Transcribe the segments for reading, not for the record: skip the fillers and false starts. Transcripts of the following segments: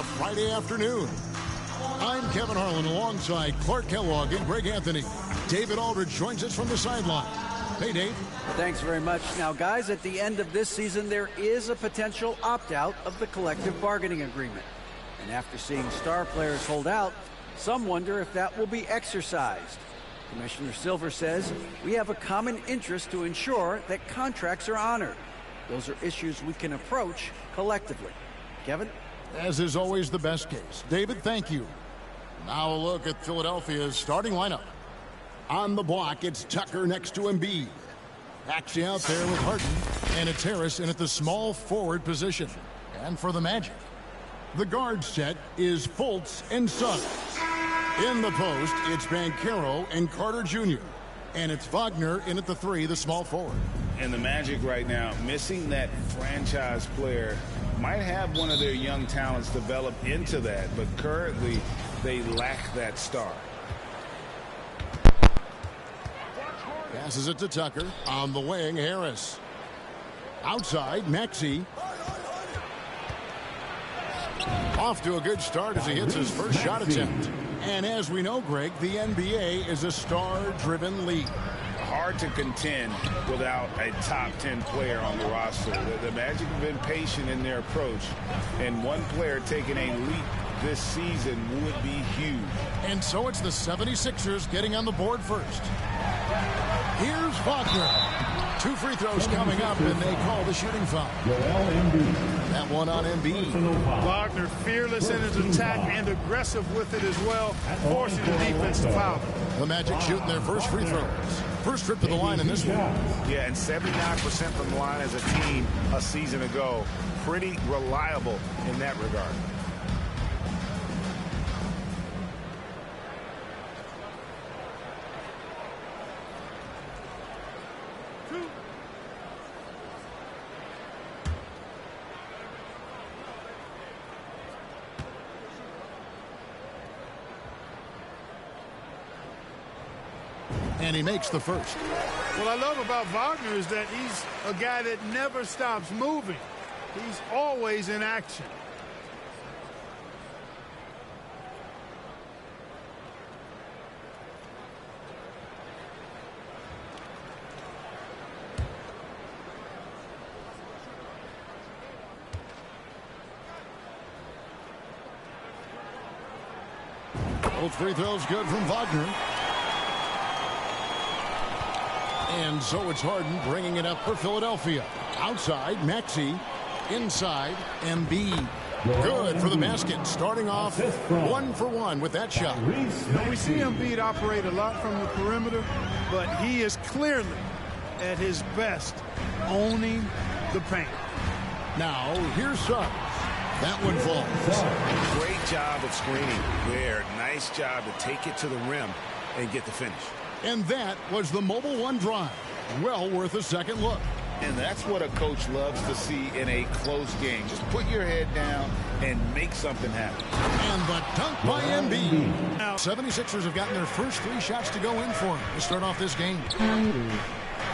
a Friday afternoon. I'm Kevin Harlan alongside Clark Kellogg and Greg Anthony. David Aldridge joins us from the sideline. Hey, Dave. Thanks very much. Now, guys, at the end of this season, there is a potential opt-out of the collective bargaining agreement. And after seeing star players hold out, some wonder if that will be exercised. Commissioner Silver says we have a common interest to ensure that contracts are honored. Those are issues we can approach collectively. Kevin? As is always the best case. David, thank you. Now a look at Philadelphia's starting lineup. On the block, it's Tucker next to Embiid. Actually out there with Harden, and it's Harris in at the small forward position. And for the Magic, the guard set is Fultz and Suggs. In the post, it's Banchero and Carter Jr. And it's Wagner in at the 3, the small forward. And the Magic right now, missing that franchise player, might have one of their young talents develop into that, but currently they lack that star. Passes it to Tucker. On the wing, Harris. Outside, Maxey. Off to a good start as he hits his first shot attempt. And as we know, Greg, the NBA is a star-driven league. Hard to contend without a top 10 player on the roster. The Magic have been patient in their approach, and one player taking a leap this season would be huge. And so it's the 76ers getting on the board first. Here's Wagner. 2 free throws coming up, and they call the shooting foul. That one on Embiid. Wagner fearless in his attack and aggressive with it as well, forcing the defense to foul. The Magic shooting their first free throws. First trip to the line in this one. Yeah, and 79% from the line as a team a season ago. Pretty reliable in that regard. And he makes the first. What I love about Wagner is that he's a guy that never stops moving. He's always in action. Both free throws good from Wagner. And so it's Harden bringing it up for Philadelphia. Outside, Maxey. Inside, Embiid. Good for the basket. Starting off 1 for 1 with that shot. Now we see Embiid operate a lot from the perimeter, but he is clearly at his best owning the paint. Now, here's Suggs. That one falls. Great job of screening there. Nice job to take it to the rim and get the finish. And that was the Mobile One drive. Well worth a second look. And that's what a coach loves to see in a close game. Just put your head down and make something happen. And the dunk by Embiid. Now, 76ers have gotten their first 3 shots to go in for him to start off this game.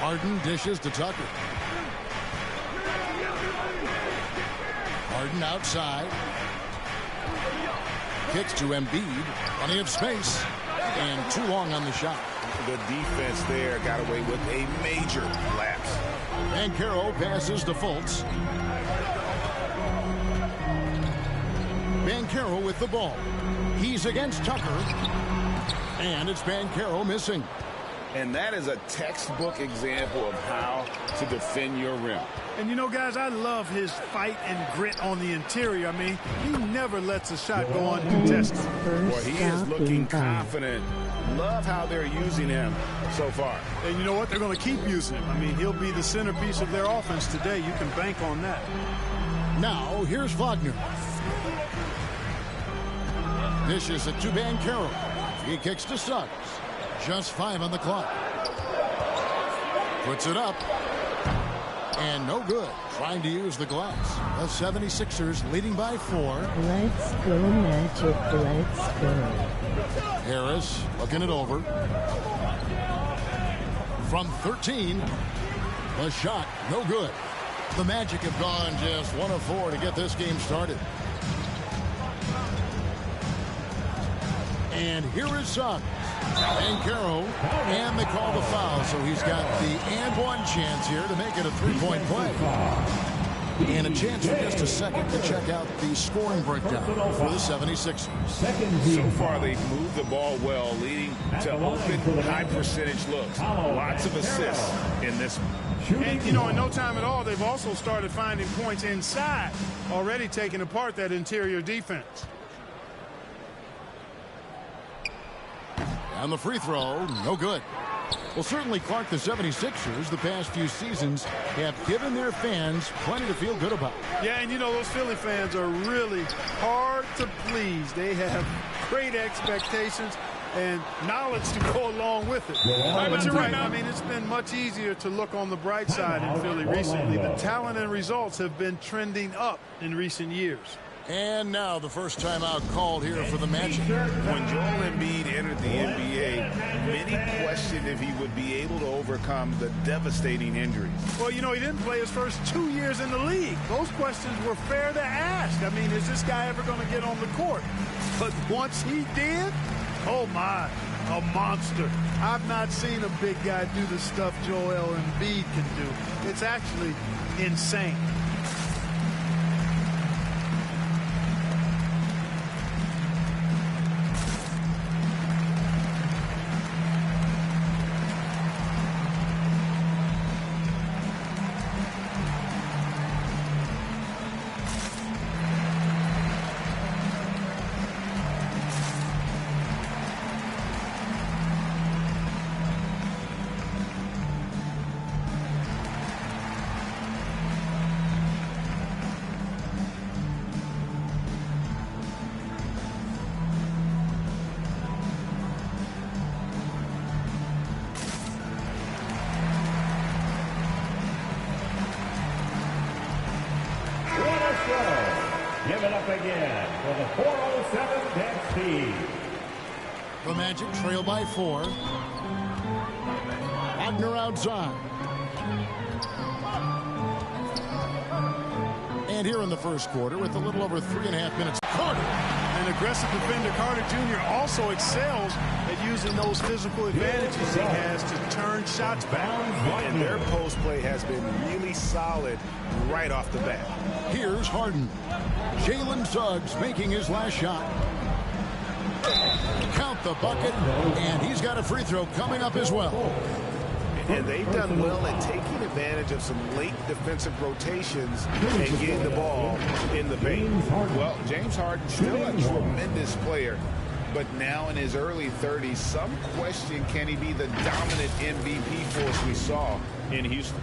Harden dishes to Tucker. Harden outside. Kicks to Embiid. Plenty of space. And too long on the shot. The defense there got away with a major lapse. Banchero passes to Fultz. Banchero with the ball. He's against Tucker. And it's Banchero missing. And that is a textbook example of how to defend your rim. And you know, guys, I love his fight and grit on the interior. I mean, he never lets a shot go uncontested. Well, he is looking confident. Love how they're using him so far. And you know what? They're going to keep using him. I mean, he'll be the centerpiece of their offense today. You can bank on that. Now, here's Wagner. Dishes it to Banchero. He kicks to Suggs. Just 5 on the clock. Puts it up. And no good. Trying to use the glass. The 76ers leading by 4. Let's go, Magic. Let's go. Harris looking it over. From 13. The shot, no good. The Magic have gone just 1 of 4 to get this game started. And here is Suggs. Markelle, and they call the foul, so he's got the and one chance here to make it a three-point play. And a chance for just a second to check out the scoring breakdown for the 76ers. So far, they've moved the ball well, leading to open, high-percentage looks. Lots of assists in this one. And, you know, in no time at all, they've also started finding points inside, already taking apart that interior defense. And the free throw, no good. Well, certainly, Clark, the 76ers, the past few seasons, have given their fans plenty to feel good about. Yeah, and you know, those Philly fans are really hard to please. They have great expectations and knowledge to go along with it. But you're right. I mean, it's been much easier to look on the bright side in Philly recently. The talent and results have been trending up in recent years. And now the first timeout called here for the Magic. When Joel Embiid entered the NBA, many questioned if he would be able to overcome the devastating injuries. Well, you know, he didn't play his first 2 years in the league. Those questions were fair to ask. I mean, is this guy ever going to get on the court? But once he did, oh my, a monster. I've not seen a big guy do the stuff Joel Embiid can do. It's actually insane. Give it up again for the 407 dead speed. The Magic trail by 4. Wagner outside. And here in the first quarter, with a little over 3.5 minutes, Carter. An aggressive defender, Carter Jr. also excels at using those physical advantages he has to turn shots back. And their post play has been really solid right off the bat. Here's Harden. Jalen Suggs making his last shot. Count the bucket, and he's got a free throw coming up as well. And they've done well at taking advantage of some late defensive rotations and getting the ball in the paint. Well, James Harden still a tremendous player, but now in his early 30s, some question, can he be the dominant MVP force we saw in Houston?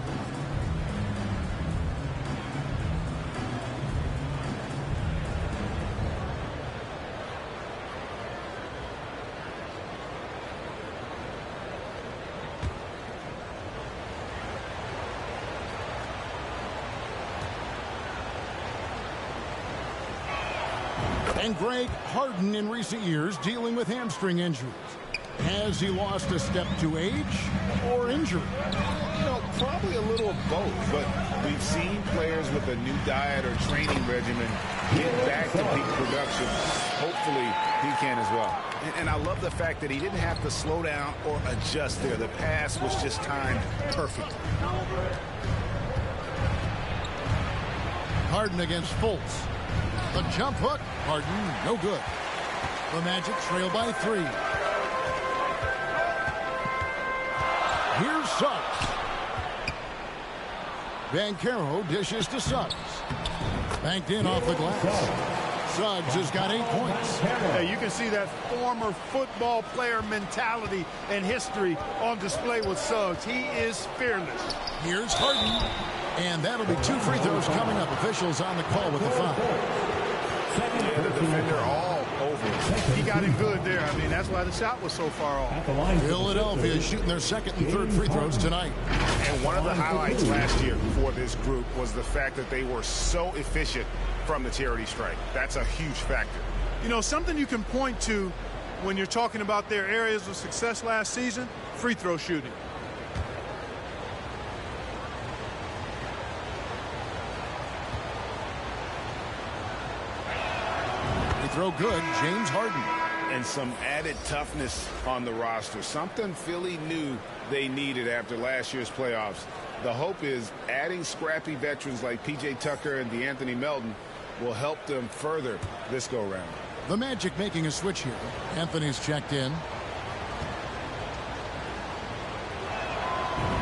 And Greg, Harden in recent years dealing with hamstring injuries. Has he lost a step to age or injury? You know, probably a little of both, but we've seen players with a new diet or training regimen get back to peak production. Hopefully, he can as well. And I love the fact that he didn't have to slow down or adjust there. The pass was just timed perfectly. Harden against Fultz. The jump hook. Harden, no good. The Magic trail by 3. Here's Suggs. Markelle dishes to Suggs. Banked in off the glass. Suggs has got 8 points. Hey, you can see that former football player mentality and history on display with Suggs. He is fearless. Here's Harden. And that'll be 2 free throws coming up. Officials on the call with the foul. Yeah, the defender all over it. He got it good there. I mean, that's why the shot was so far off. Philadelphia shooting their second and third free throws tonight. And one of the highlights last year for this group was the fact that they were so efficient from the charity stripe. That's a huge factor. You know, something you can point to when you're talking about their areas of success last season, free throw shooting. Throw good, James Harden. and some added toughness on the roster. Something Philly knew they needed after last year's playoffs. The hope is adding scrappy veterans like P.J. Tucker and DeAnthony Melton will help them further this go-round. The Magic making a switch here. Anthony's checked in.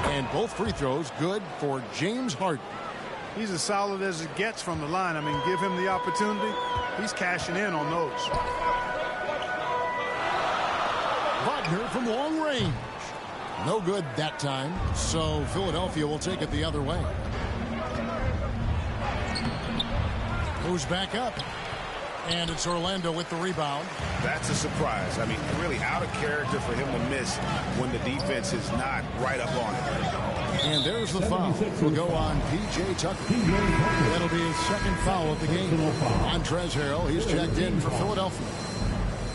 And both free throws good for James Harden. He's as solid as it gets from the line. I mean, give him the opportunity. He's cashing in on those. Wagner from long range. No good that time, so Philadelphia will take it the other way. Moves back up. And it's Orlando with the rebound. That's a surprise. I mean, really out of character for him to miss when the defense is not right up on it. And there's the foul. Will go on P.J. Tucker. That'll be his second foul of the game. Montrezl Harrell, he's checked in for Philadelphia.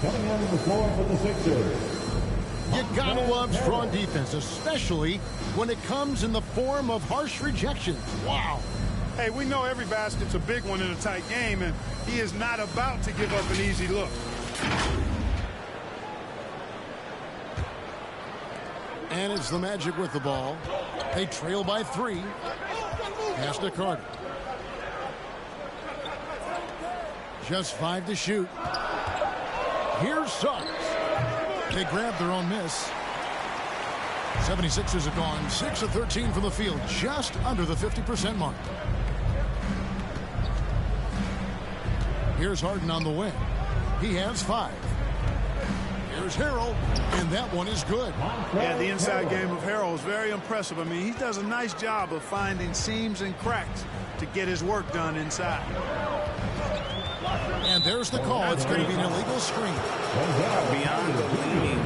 Coming onto the floor for the Sixers. You gotta love strong defense, especially when it comes in the form of harsh rejections. Wow. Hey, we know every basket's a big one in a tight game, and he is not about to give up an easy look. And it's the Magic with the ball. They trail by 3. Pass to Carter. Just 5 to shoot. Here's Suggs. They grab their own miss. 76ers have gone 6 of 13 from the field, just under the 50% mark. Here's Harden on the wing. He has 5. Here's Harrell, and that one is good. Yeah, the inside game of Harrell is very impressive. I mean, he does a nice job of finding seams and cracks to get his work done inside. And there's the call. It's going to be an illegal screen. Beyond the lean,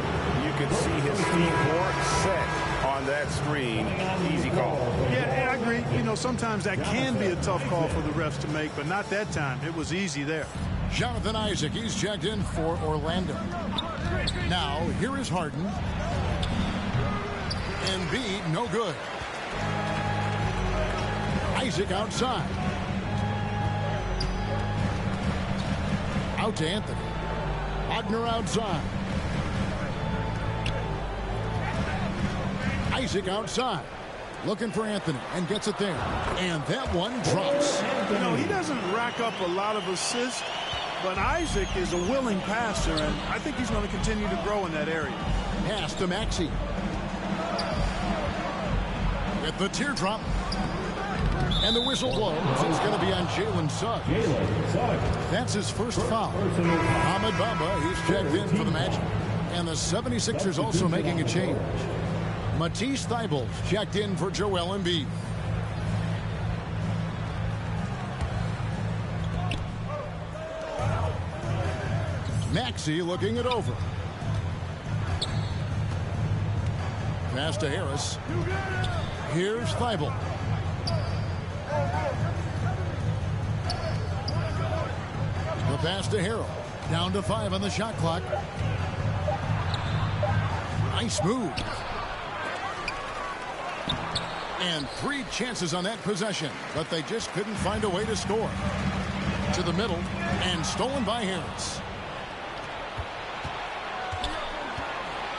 you can see his feet weren't set on that screen. Easy call. Yeah, I agree. You know, sometimes that can be a tough call for the refs to make, but not that time. It was easy there. Jonathan Isaac, he's checked in for Orlando. Now, here is Harden. Embiid, no good. Isaac outside. Out to Anthony. Wagner outside. Isaac outside. Looking for Anthony and gets it there. And that one drops. You know, he doesn't rack up a lot of assists, but Isaac is a willing passer, and I think he's going to continue to grow in that area. Pass to Maxey. With the teardrop. And the whistle blows. It's going to be on Jalen Suggs. That's his first foul. Ahmed Bamba, he's checked in for the Magic. And the 76ers also making a change. Matisse Thybulle checked in for Joel Embiid. Maxey looking it over. Pass to Harris. Here's Thybulle. The pass to Harrell. Down to 5 on the shot clock. Nice move. And 3 chances on that possession, but they just couldn't find a way to score. To the middle, and stolen by Harris.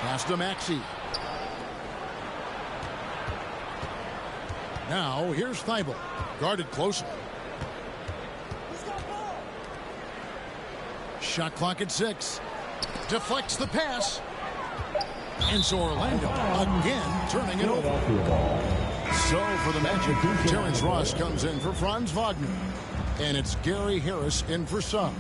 Pass to Maxey. Now, here's Thybulle. Guarded closely. Shot clock at 6. Deflects the pass. And so Orlando again turning it over. So for the Magic, Terrence Ross comes in for Franz Wagner. And it's Gary Harris in for Suggs.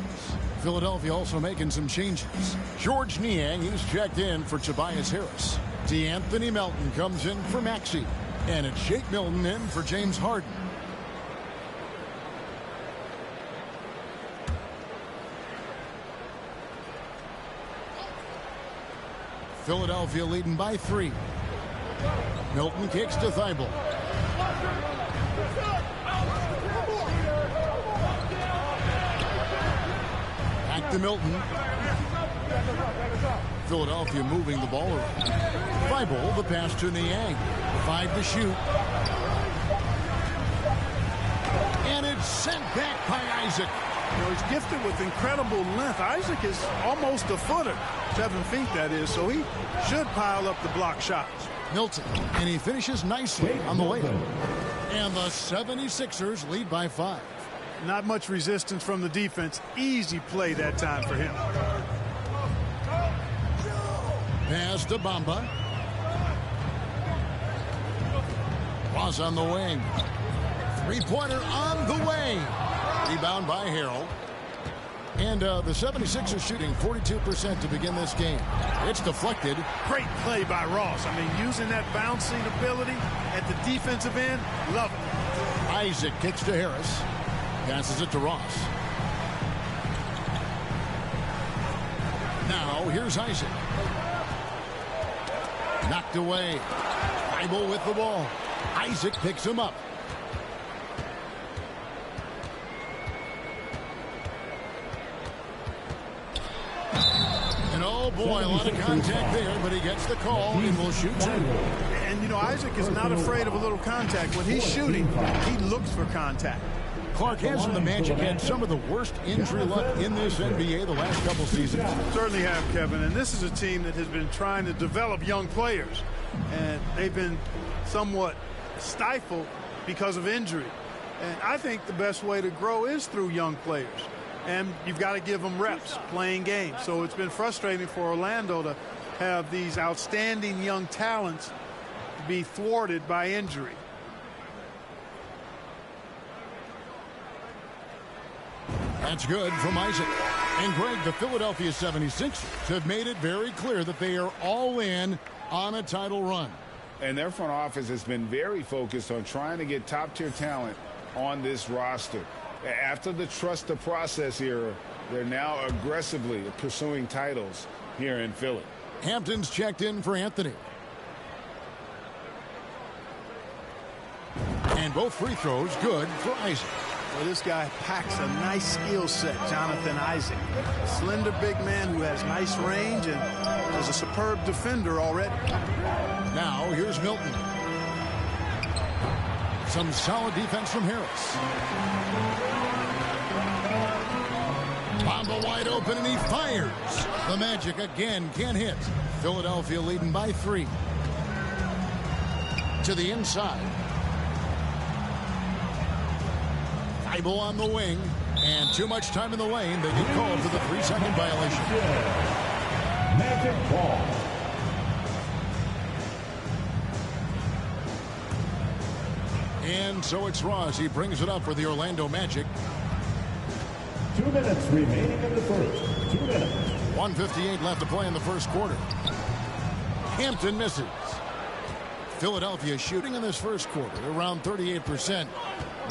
Philadelphia also making some changes. George Niang, he's checked in for Tobias Harris. DeAnthony Melton comes in for Maxey. And it's Shake Milton in for James Harden. Philadelphia leading by 3. Milton kicks to Thybulle. Back to Milton. Philadelphia moving the ball around. Thybulle, the pass to Niang. 5 to shoot. And it's sent back by Isaac. You know, he's gifted with incredible length. Isaac is almost a footer, 7 feet that is, so he should pile up the block shots. Milton, and he finishes nicely on the layup. And the 76ers lead by 5. Not much resistance from the defense. Easy play that time for him. Pass to Bamba. Ross on the wing. Three-pointer on the way. Rebound by Harrell. And the 76ers shooting 42% to begin this game. It's deflected. Great play by Ross. I mean, using that bouncing ability at the defensive end, love it. Isaac kicks to Harris. Passes it to Ross. Now, here's Isaac. Knocked away. Bible with the ball. Isaac picks him up. And oh boy, a lot of contact there, but he gets the call and will shoot 2. And you know, Isaac is not afraid of a little contact. When he's shooting, he looks for contact. Clark, hasn't the Magic had some of the worst injury luck in this NBA the last couple seasons? Certainly have, Kevin. And this is a team that has been trying to develop young players. And they've been somewhat stifled because of injury. And I think the best way to grow is through young players. And you've got to give them reps, playing games. So it's been frustrating for Orlando to have these outstanding young talents be thwarted by injury. That's good from Isaac. And Greg, the Philadelphia 76ers have made it very clear that they are all in on a title run. And their front office has been very focused on trying to get top-tier talent on this roster. After the trust the process era, they're now aggressively pursuing titles here in Philly. Hampton's checked in for Anthony. And both free throws good for Isaac. Well, this guy packs a nice skill set, Jonathan Isaac. A slender big man who has nice range and is a superb defender already. Now, here's Milton. Some solid defense from Harris. Bamba wide open, and he fires. The Magic again can't hit. Philadelphia leading by 3. To the inside. Bible on the wing, and too much time in the lane. They get called for the 3-second violation. Magic ball. And so it's Ross. He brings it up for the Orlando Magic. 2 minutes remaining in the first. 2 minutes. 1:58 left to play in the first quarter. Hampton misses. Philadelphia shooting in this first quarter around 38%.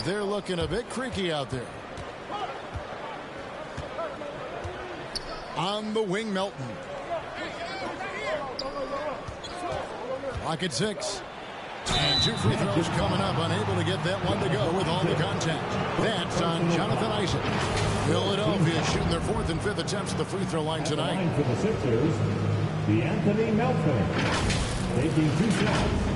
They're looking a bit creaky out there. On the wing, Melton. Clock at 6. And 2 free throws coming up. Unable to get that one to go with all the contact. That's on Jonathan Isaac. Philadelphia shooting their 4th and 5th attempts at the free throw line tonight. Line for the Sixers, the Anthony Melton, taking 2 shots.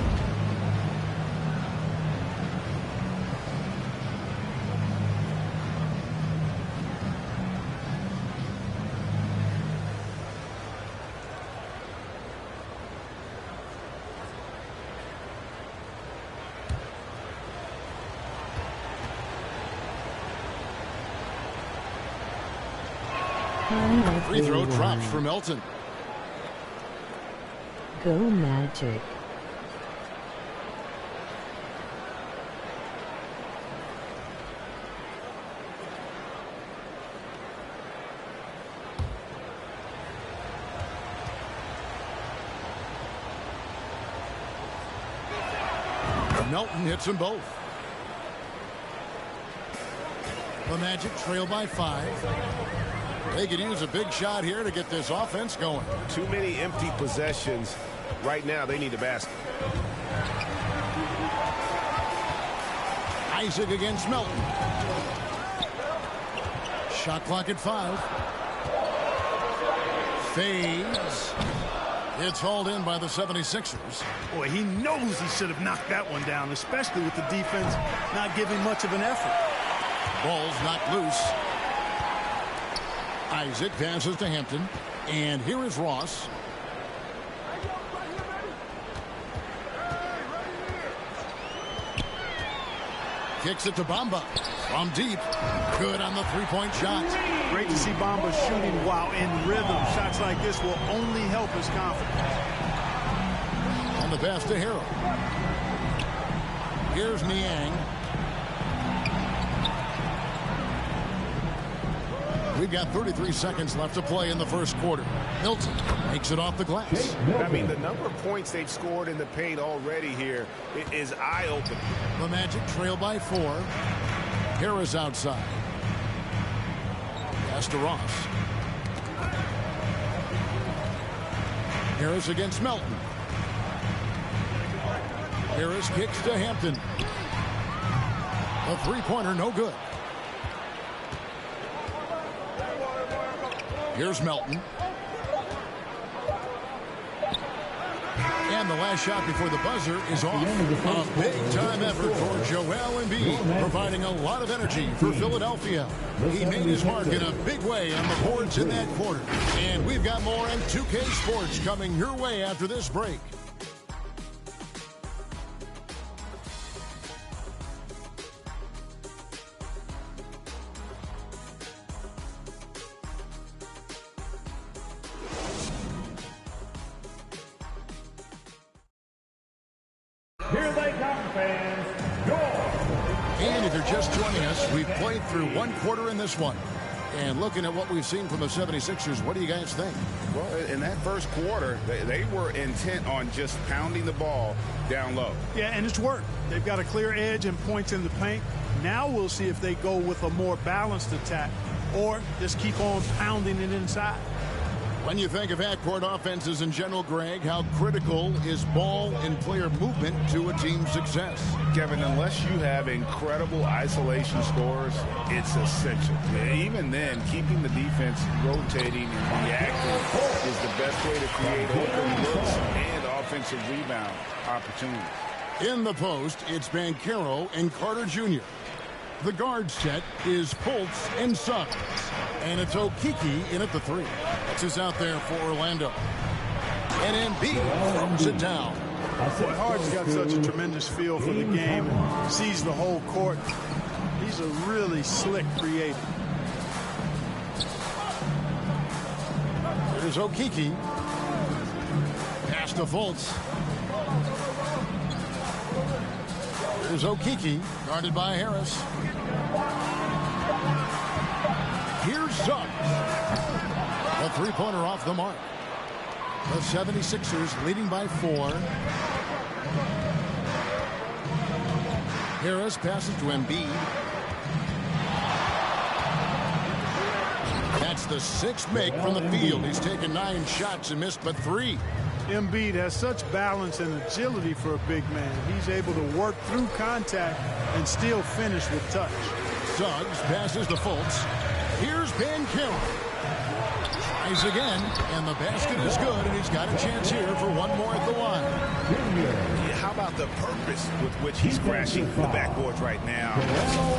Free throw drops for Melton. Go Magic. Melton hits them both. The Magic trail by 5. They could use a big shot here to get this offense going. Too many empty possessions. Right now, they need a basket. Isaac against Melton. Shot clock at 5. Fades. It's hauled in by the 76ers. Boy, he knows he should have knocked that one down, especially with the defense not giving much of an effort. Ball's knocked loose. Isaac passes to Hampton. And here is Ross. Kicks it to Bamba. From deep. Good on the three-point shot. Great to see Bamba shooting while in rhythm. Shots like this will only help his confidence. And the pass to Harrell. Here's Niang. We've got 33 seconds left to play in the first quarter. Milton makes it off the glass. I mean, the number of points they've scored in the paint already here is eye-opening. The Magic trail by 4. Harris outside. Pass to Ross. Harris against Melton. Harris kicks to Hampton. A three-pointer, no good. Here's Melton. And the last shot before the buzzer is off. A big-time effort for Joel Embiid, providing a lot of energy for Philadelphia. He made his mark in a big way on the boards in that quarter. And we've got more on 2K Sports coming your way after this break. Here they come, fans. And if you're just joining us, we've played through one quarter in this one. And looking at what we've seen from the 76ers, what do you guys think? Well, in that first quarter, they were intent on just pounding the ball down low. Yeah, and it's worked. They've got a clear edge and points in the paint. Now we'll see if they go with a more balanced attack or just keep on pounding it inside. When you think of half-court offenses in general, Greg, how critical is ball and player movement to a team's success? Kevin, unless you have incredible isolation scores, it's essential. Even then, keeping the defense rotating and reacting is the best way to create open looks and offensive rebound opportunities. In the post, it's Banchero and Carter Jr. The guard set is Fultz and Suggs. And it's Okeke in at the 3. That's who's out there for Orlando. And Embiid throws it down. Boy, Harden's got such a tremendous feel for the game. Sees the whole court. He's a really slick creator. There's Okeke. Pass to Fultz. There's Okeke, guarded by Harris. Here's Suggs. A three-pointer off the mark. The 76ers leading by 4. Harris passes to Embiid. That's the 6th make from the field. He's taken 9 shots and missed but 3. Embiid has such balance and agility for a big man. He's able to work through contact and still finish with touch. Suggs passes to Fultz. Here's Banchero. Tries again, and the basket is good, and he's got a chance here for one more at the line. How about the purpose with which he's crashing the backboards right now?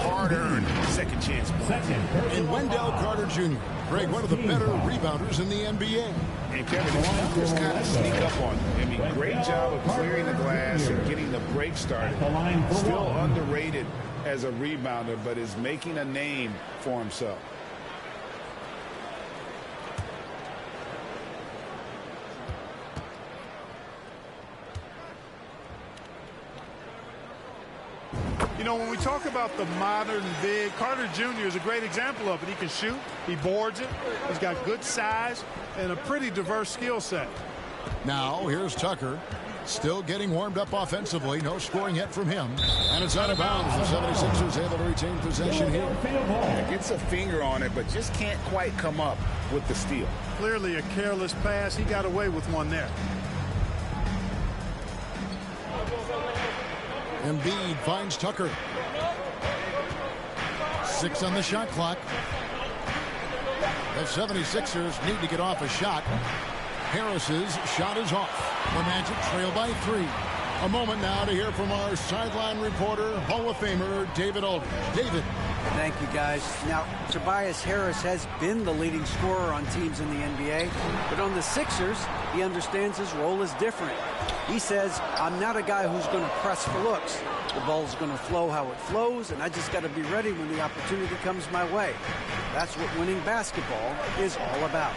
Hard-earned second chance points. And Wendell Carter Jr., Greg, one of the better rebounders in the NBA. And Kevin, just kind of sneak up on him. I mean, great job of clearing the glass and getting the break started. Still underrated as a rebounder, but is making a name for himself. You know, when we talk about the modern big, Carter Jr. is a great example of it. He can shoot, he boards it, he's got good size, and a pretty diverse skill set. Now, here's Tucker. Still getting warmed up offensively. No scoring yet from him. And it's out of bounds. The 76ers able to retain possession here. Gets a finger on it, but just can't quite come up with the steal. Clearly a careless pass. He got away with one there. Embiid finds Tucker. 6 on the shot clock. The 76ers need to get off a shot. Harris's shot is off. The Magic trail by 3. A moment now to hear from our sideline reporter, Hall of Famer David Aldridge. David. Thank you, guys. Now, Tobias Harris has been the leading scorer on teams in the NBA, but on the Sixers, he understands his role is different. He says, I'm not a guy who's going to press for looks. The ball's going to flow how it flows, and I just got to be ready when the opportunity comes my way. That's what winning basketball is all about.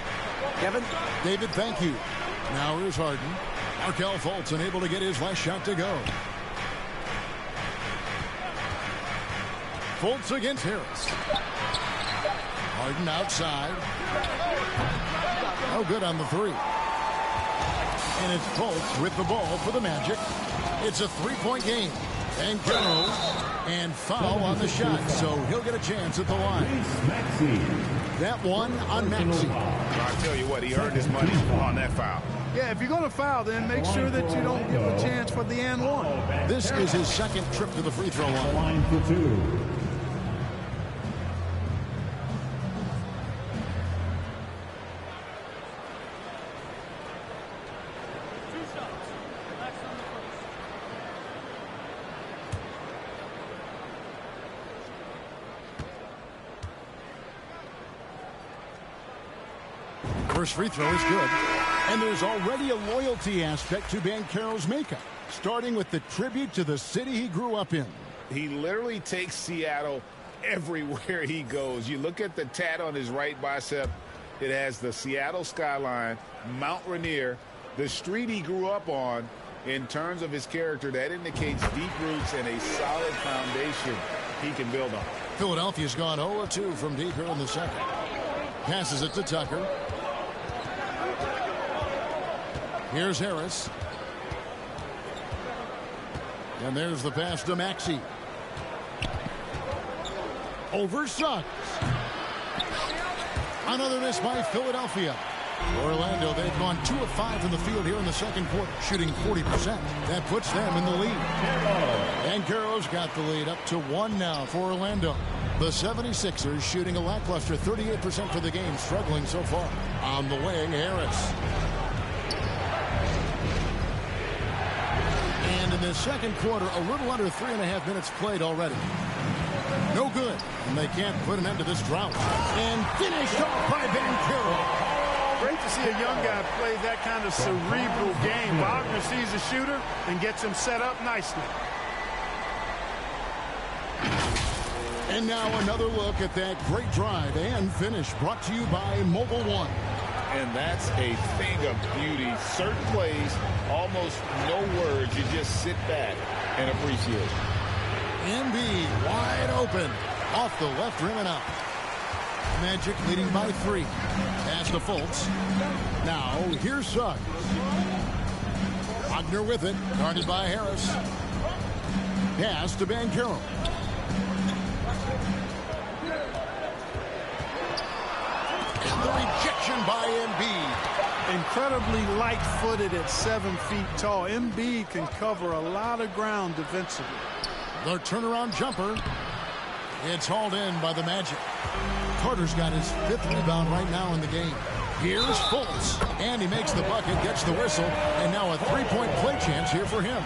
Kevin? David, thank you. Now here's Harden. Markelle Fultz unable to get his last shot to go. Fultz against Harris. Harden outside. No good on the three. And it's Fultz with the ball for the Magic. It's a three-point game. And and foul on the shot, so he'll get a chance at the line. That one on Maxey. I tell you what, he earned his money on that foul. Yeah, if you're going to foul, then make sure that you don't give a chance for the and one. This is his second trip to the free throw line. Line for two. First free throw is good. And there's already a loyalty aspect to Banchero's makeup, starting with the tribute to the city he grew up in. He literally takes Seattle everywhere he goes. You look at the tat on his right bicep. It has the Seattle skyline, Mount Rainier, the street he grew up on. In terms of his character, that indicates deep roots and a solid foundation he can build on. Philadelphia's gone 0-2 from deep here in the second. Passes it to Tucker. Here's Harris. And there's the pass to Maxey. Over Suggs. Another miss by Philadelphia. Orlando, they've gone 2 of 5 in the field here in the second quarter, shooting 40%. That puts them in the lead. And Banchero's got the lead up to 1 now for Orlando. The 76ers shooting a lackluster 38% for the game, struggling so far. On the wing, Harris. And in the second quarter, a little under 3.5 minutes played already. No good. And they can't put an end to this drought. And finished off by Banchero. Great to see a young guy play that kind of cerebral game. Wagner sees the shooter and gets him set up nicely. And now another look at that great drive and finish, brought to you by Mobile One. And that's a thing of beauty. Certain plays, almost no words. You just sit back and appreciate. Embiid wide open. Off the left rim and out. Magic leading by 3. Pass to Fultz. Now here's Suggs. Wagner with it. Guarded by Harris. Pass to Banchero. And the rejection by Embiid. Incredibly light-footed at 7 feet tall. Embiid can cover a lot of ground defensively. The turnaround jumper. It's hauled in by the Magic. Carter's got his 5th rebound right now in the game. Here's Fultz. And he makes the bucket, gets the whistle, and now a 3-point play chance here for him.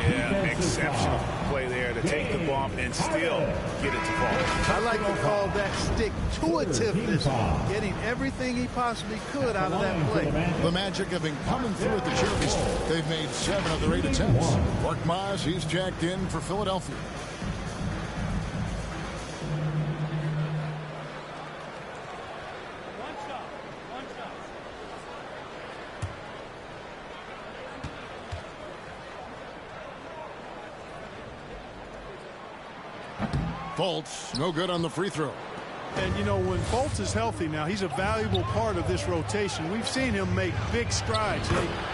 Yeah, exceptional play there to take the bump and still get it to fall. I like to call that stick-to-itiveness, getting everything he possibly could out of that play. The Magic have been coming through at the charity stripe. They've made 7 of their 8 attempts. Korkmaz, he's jacked in for Philadelphia. Fultz, no good on the free throw. And, you know, when Fultz is healthy now, he's a valuable part of this rotation. We've seen him make big strides.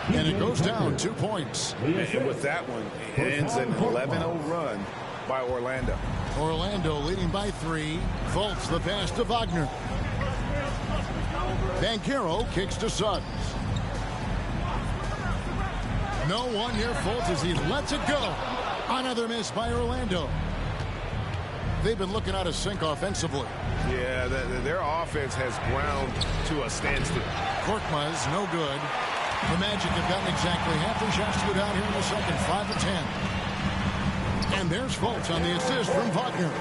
And it goes down 2 points. And with that one, it ends an 11-0 run by Orlando. Orlando leading by 3. Fultz the pass to Wagner. Banchero kicks to Suggs. No one near Fultz as he lets it go. Another miss by Orlando. They've been looking out of sync offensively. Yeah, their offense has ground to a standstill. Korkmaz, no good. The Magic have gotten exactly half their shots to go down here in the second, 5 of 10. And there's Fultz on the assist from Wagner.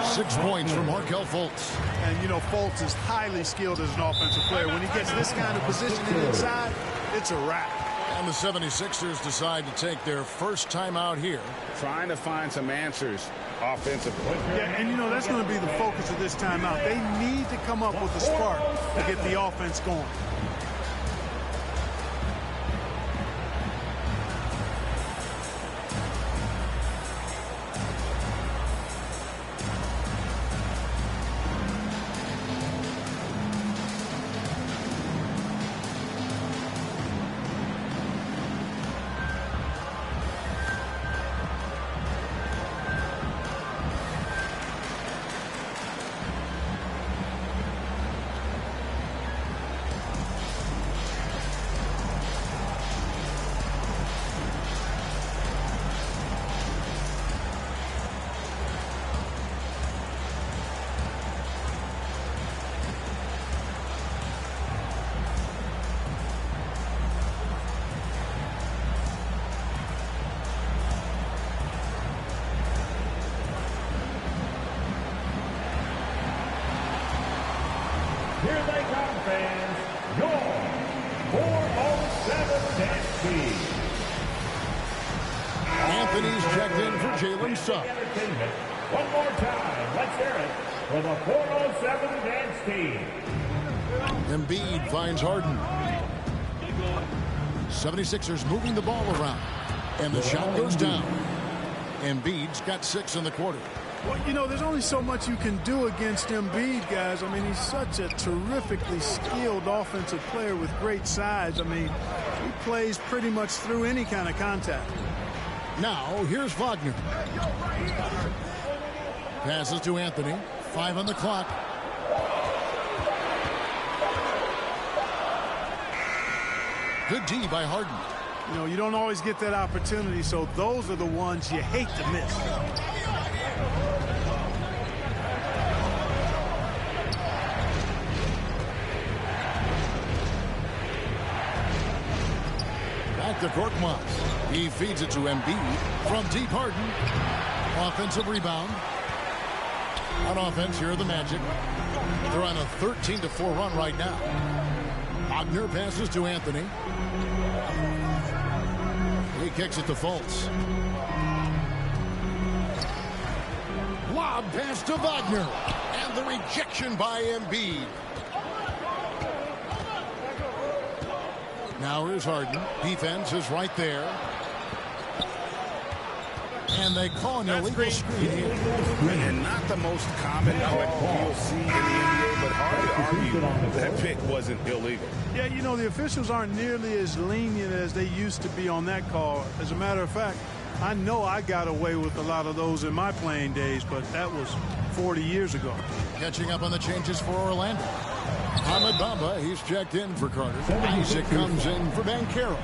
6 points from Markelle Fultz. And, you know, Fultz is highly skilled as an offensive player. When he gets this kind of positioning inside, it's a wrap. And the 76ers decide to take their first time out here. Trying to find some answers offensively. Yeah, and, you know, that's going to be the focus of this timeout. They need to come up with a spark to get the offense going. Here they come, fans. Your 407 dance team. Anthony's checked in for Jalen Suggs. One more time. Let's hear it for the 407 dance team. Embiid finds Harden. 76ers moving the ball around. And the shot goes down. Embiid's got 6 in the quarter. Well, you know, there's only so much you can do against Embiid, guys. I mean, he's such a terrifically skilled offensive player with great size. I mean, he plays pretty much through any kind of contact. Now, here's Wagner. Passes to Anthony. 5 on the clock. Good D by Harden. You know, you don't always get that opportunity, so those are the ones you hate to miss. Back to Korkmaz. He feeds it to Embiid from deep. Harden. Offensive rebound. On offense, here are the Magic. They're on a 13-4 run right now. Wagner passes to Anthony. He kicks it to Fultz. Lob pass to Wagner. And the rejection by Embiid. Now here's Harden. Defense is right there. And they call an illegal screen here. And not the most common play you'll see in the NBA, but hard to argue that pick wasn't illegal. Yeah, you know, the officials aren't nearly as lenient as they used to be on that call. As a matter of fact, I know I got away with a lot of those in my playing days, but that was 40 years ago. Catching up on the changes for Orlando. Ahmed Bamba, he's checked in for Carter. Isaac comes in for Banchero.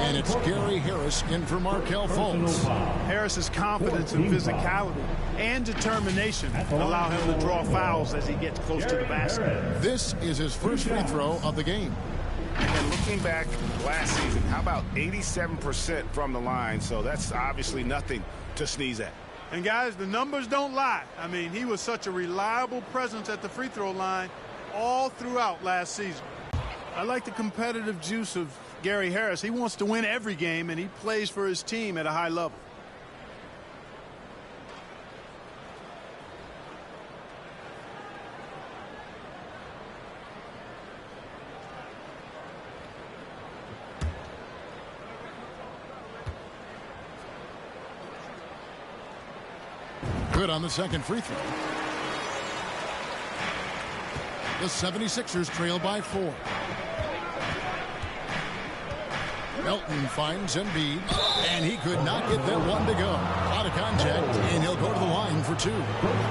And it's Gary Harris in for Markelle Fultz. Harris's confidence and physicality and determination allow him to draw fouls as he gets close to the basket. This is his first free throw of the game. And looking back last season, how about 87% from the line? So that's obviously nothing to sneeze at. And guys, the numbers don't lie. I mean, he was such a reliable presence at the free throw line all throughout last season. I like the competitive juice of Gary Harris. He wants to win every game, and he plays for his team at a high level. Good on the second free throw. The 76ers trail by 4. Melton finds Embiid, and he could not get that one to go. Out of contact, and he'll go to the line for 2.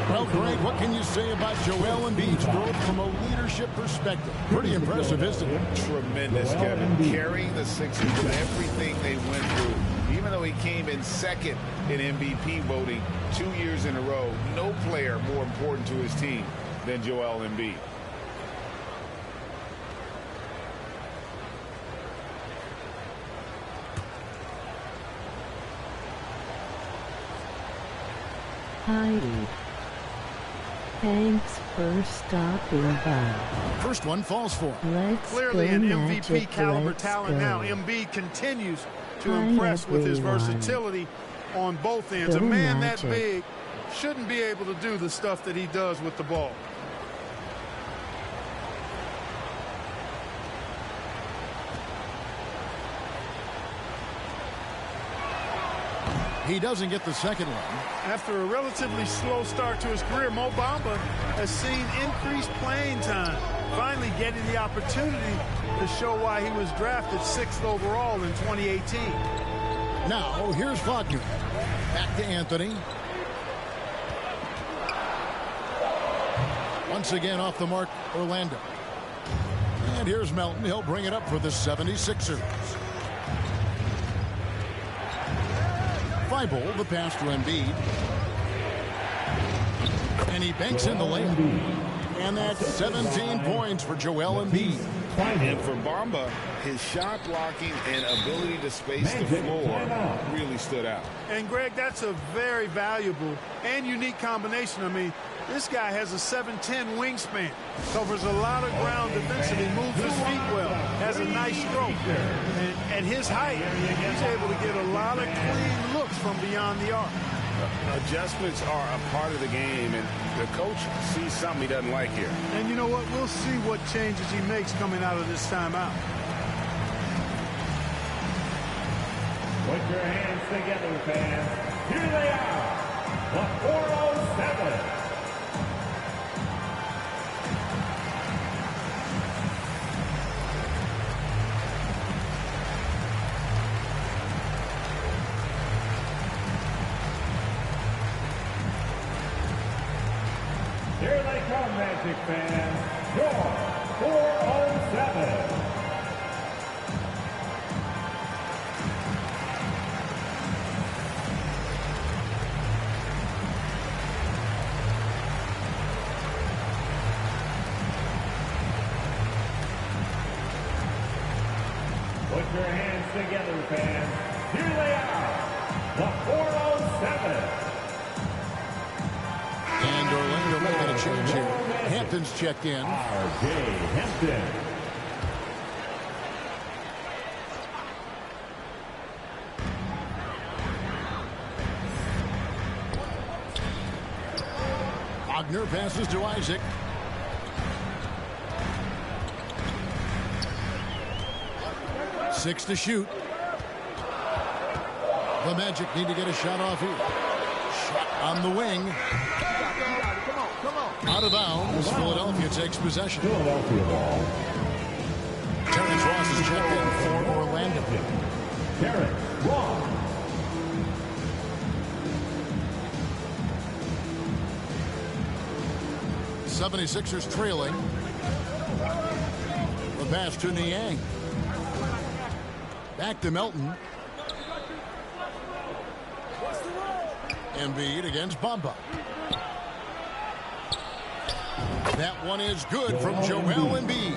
Well, Greg, what can you say about Joel Embiid's growth from a leadership perspective? Pretty impressive, isn't it? Tremendous, Kevin. Carrying the Sixers with everything they went through. Even though he came in second in MVP voting 2 years in a row, no player more important to his team than Joel Embiid. Heidi. Thanks for stopping by. First one falls for him. Let's Clearly go an Magic, MVP caliber let's talent go. now. Embiid continues to Hi, impress with his everyone. versatility on both ends. A Go man Magic. that big shouldn't be able to do the stuff that he does with the ball. He doesn't get the second one. After a relatively slow start to his career, Mo Bamba has seen increased playing time, finally getting the opportunity to show why he was drafted 6th overall in 2018. Now, here's Wagner. Back to Anthony. Once again off the mark, Orlando. And here's Melton. He'll bring it up for the 76ers. Thibault, the pass to Embiid. And he banks in the lane. And that's 17 points for Joel Embiid. And for Bamba, his shot blocking and ability to space the floor really stood out. And, Greg, that's a very valuable and unique combination. I mean, this guy has a 7'10" wingspan, covers a lot of ground defensively, moves his feet well, has a nice stroke. And at his height, he's able to get a lot of clean looks from beyond the arc. Adjustments are a part of the game, and the coach sees something he doesn't like here. And you know what? We'll see what changes he makes coming out of this timeout. Put your hands together, fans. Here they are, the 407. Here they come, Magic fans. Your 407. Put your hands together, fans. Here they are, the 407. And Orlando making a change here. Hampton's checked in. R.J. Hampton. Wagner passes to Isaac. Six to shoot. The Magic need to get a shot off here. Shot on the wing. Out of bounds. Philadelphia takes possession. Philadelphia ball. Terrence Ross is checked in for Orlando. Terrence Ross. '76ers trailing. The pass to Niang. Back to Melton. Embiid against Bamba. That one is good from Joel Embiid.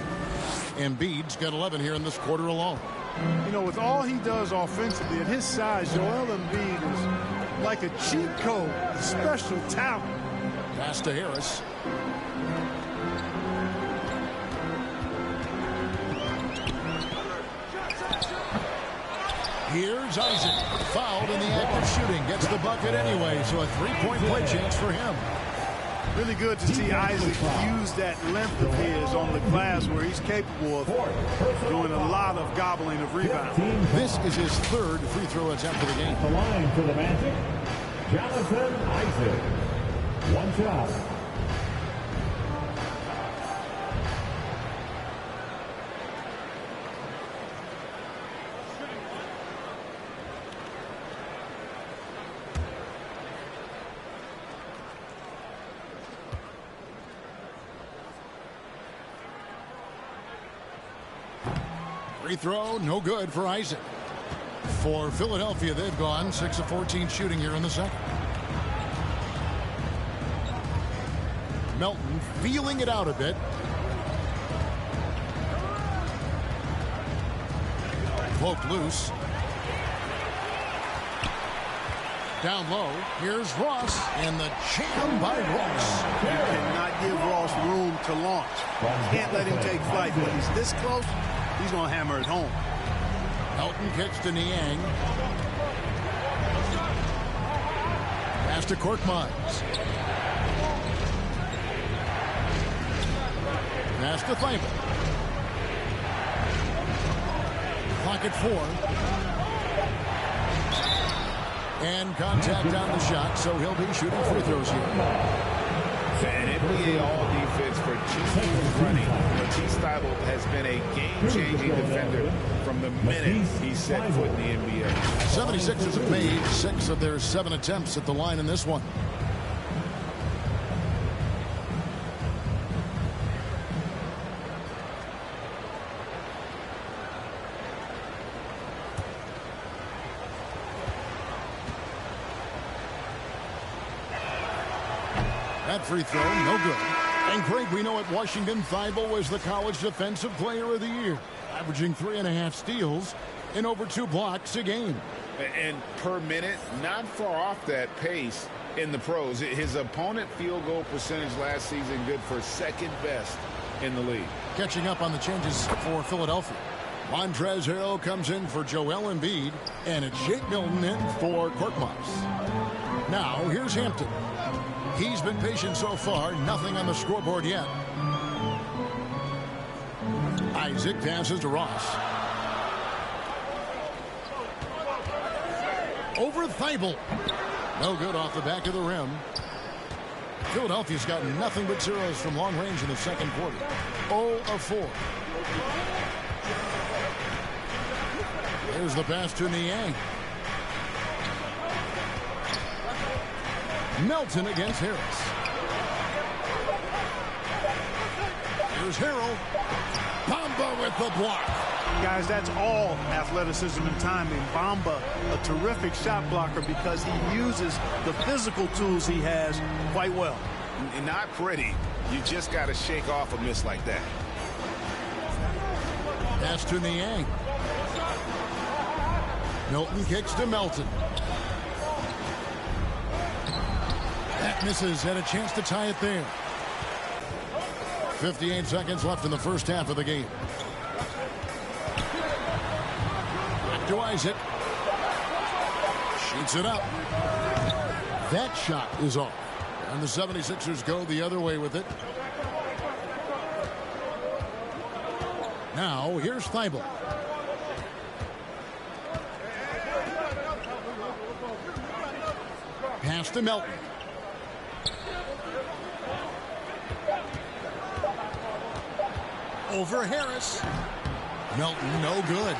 Embiid's got 11 here in this quarter alone. You know, with all he does offensively, at his size, Joel Embiid is like a cheat code, a special talent. Pass to Harris. Here's Isaac. Fouled in the act of shooting. Gets the bucket anyway, so a three-point play chance for him. Really good to see Isaac use that length of his on the glass where he's capable of doing a lot of gobbling of rebounds. This is his third free throw attempt of the game. The line for the Magic, Jonathan Isaac. One shot. Free throw, no good for Isaac. For Philadelphia, they've gone 6 of 14 shooting here in the second. Melton feeling it out a bit. Poked loose. Down low, here's Ross, and the jam by Ross. You cannot give Ross room to launch. Can't let him take flight. When he's this close, he's going to hammer it home. Melton kicks to Niang. Pass to Korkmaz. Pass to Thibault. Clock at 4. And contact on the shot, so he'll be shooting free throws here. An NBA All-Defense for G running. T. Thibault has been a game-changing defender from the minute he set foot in the NBA. 76ers have made 6 of their 7 attempts at the line in this one. That free throw, no good. And Craig, we know at Washington, Thibault was the College Defensive Player of the Year, averaging 3.5 steals and over 2 blocks a game. And per minute, not far off that pace in the pros. His opponent field goal percentage last season good for 2nd best in the league. Catching up on the changes for Philadelphia. Montrezl Harrell comes in for Joel Embiid, and it's Jake Milton in for Korkmaz. Now, here's Hampton. He's been patient so far, nothing on the scoreboard yet. Isaac passes to Ross. Over Thibault. No good off the back of the rim. Philadelphia's got nothing but zeros from long range in the second quarter. 0 of 4. There's the pass to Niang. Melton against Harris. Here's Harrell. Bamba with the block. Guys, that's all athleticism and timing. Bamba, a terrific shot blocker because he uses the physical tools he has quite well. And not pretty. You just got to shake off a miss like that. Pass to Niang. Milton kicks to Melton. That misses, had a chance to tie it there. 58 seconds left in the first half of the game. Back to Isaac. Shoots it up. That shot is off. And the 76ers go the other way with it. Now, here's Thibault. Pass to Melton. Over Harris. Melton, no good.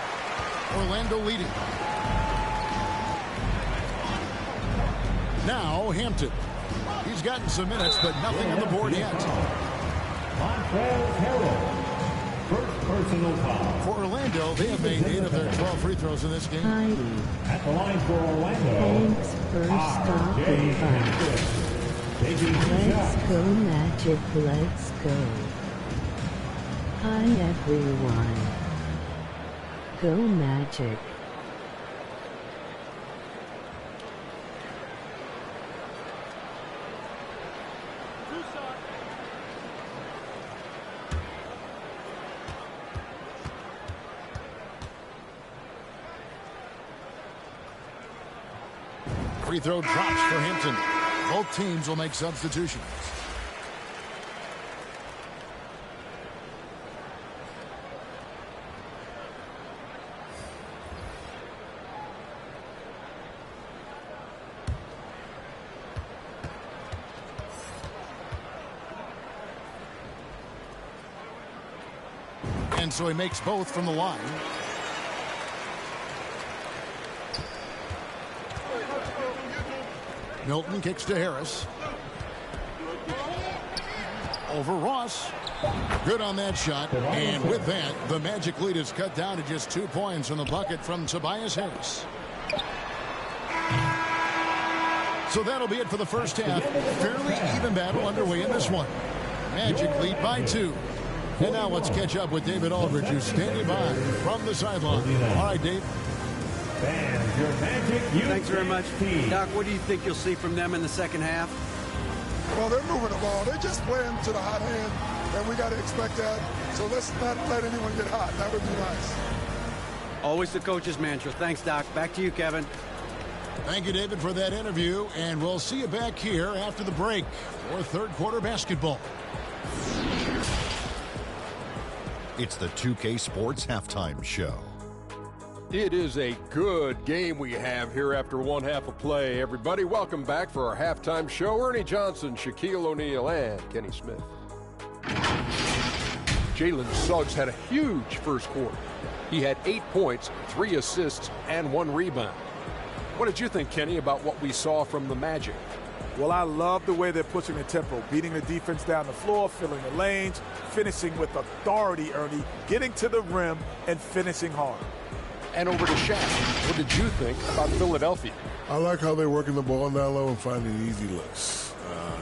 Orlando leading. Now Hampton. He's gotten some minutes, but nothing on the board yet. First personal foul. For Orlando, they have made 8 of their 12 free throws in this game. Heidi. At the line for Orlando. Thanks for stopping by. Let's go, Magic. Let's go. Hi, everyone. Go, Magic. Free throw drops for Hampton. Both teams will make substitutions. And so he makes both from the line. Milton kicks to Harris. Over Ross. Good on that shot. And with that, the Magic lead is cut down to just 2 points on the bucket from Tobias Harris. So that'll be it for the first half. Fairly even battle underway in this one. Magic lead by 2. And now let's catch up with David Aldridge, who's standing by from the sideline. All right, Dave. Fans, your Magic Thanks very much. team. Doc, what do you think you'll see from them in the second half? Well, they're moving the ball. They're just playing to the hot hand, and we got to expect that. So let's not let anyone get hot. That would be nice. Always the coach's mantra. Thanks, Doc. Back to you, Kevin. Thank you, David, for that interview, and we'll see you back here after the break for third quarter basketball. It's the 2K Sports Halftime Show. It is a good game we have here after one half of play. Everybody, welcome back for our halftime show. Ernie Johnson, Shaquille O'Neal, and Kenny Smith. Jalen Suggs had a huge first quarter. He had 8 points, 3 assists, and 1 rebound. What did you think, Kenny, about what we saw from the Magic? Well, I love the way they're pushing the tempo, beating the defense down the floor, filling the lanes, finishing with authority, Ernie, getting to the rim and finishing hard. And over to Shaq. What did you think about Philadelphia? I like how they're working the ball down low and finding easy looks.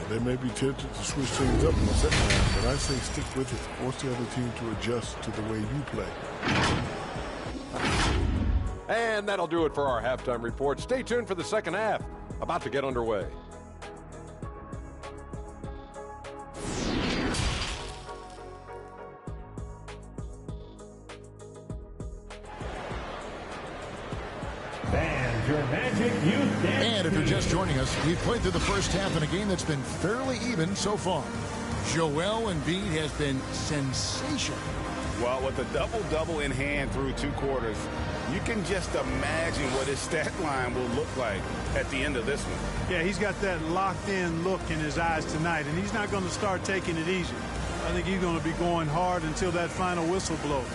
They may be tempted to switch things up in the second half, but I say stick with it. Force the other team to adjust to the way you play. And that'll do it for our halftime report. Stay tuned for the second half. About to get underway. And if you're just joining us, we've played through the first half in a game that's been fairly even so far. Joel Embiid has been sensational. Well, with a double-double in hand through 2 quarters, you can just imagine what his stat line will look like at the end of this one. Yeah, he's got that locked-in look in his eyes tonight, and he's not going to start taking it easy. I think he's going to be going hard until that final whistle blows.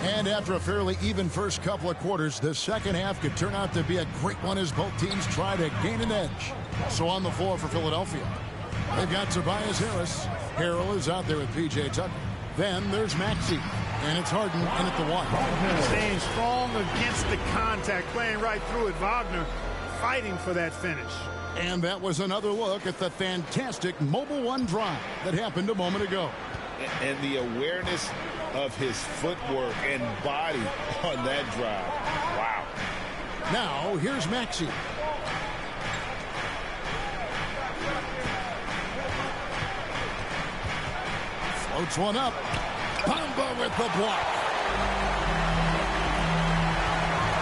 And after a fairly even first couple of quarters, the second half could turn out to be a great one as both teams try to gain an edge. So on the floor for Philadelphia, they've got Tobias Harris. Harrell is out there with P.J. Tucker. Then there's Maxey, and it's Harden in at the 1. Staying strong against the contact, playing right through it. Wagner fighting for that finish. And that was another look at the fantastic mobile 1 drive that happened a moment ago. And the awareness of his footwork and body on that drive. Wow. Now, here's Maxey. Floats one up. Bamba with the block.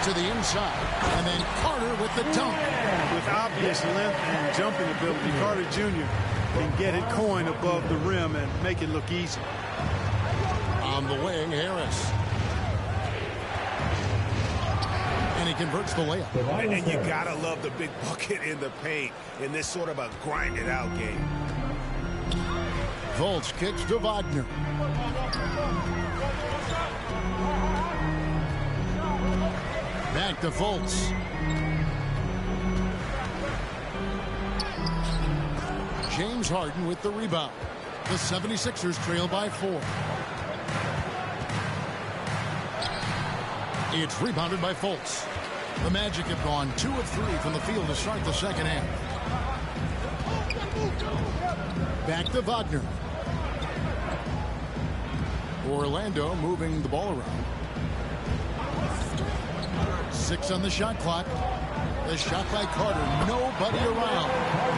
To the inside. And then Carter with the dunk. With obvious length and jumping ability, Carter Jr. can get it coin above the rim and make it look easy. On the wing, Harris. And he converts the layup. And you gotta love the big bucket in the paint in this sort of a grinded out game. Fultz kicks to Wagner. Back to Fultz. James Harden with the rebound. The 76ers trail by 4. It's rebounded by Fultz. The Magic have gone 2 of 3 from the field to start the second half. Back to Wagner. Orlando moving the ball around. 6 on the shot clock. The shot by Carter. Nobody around.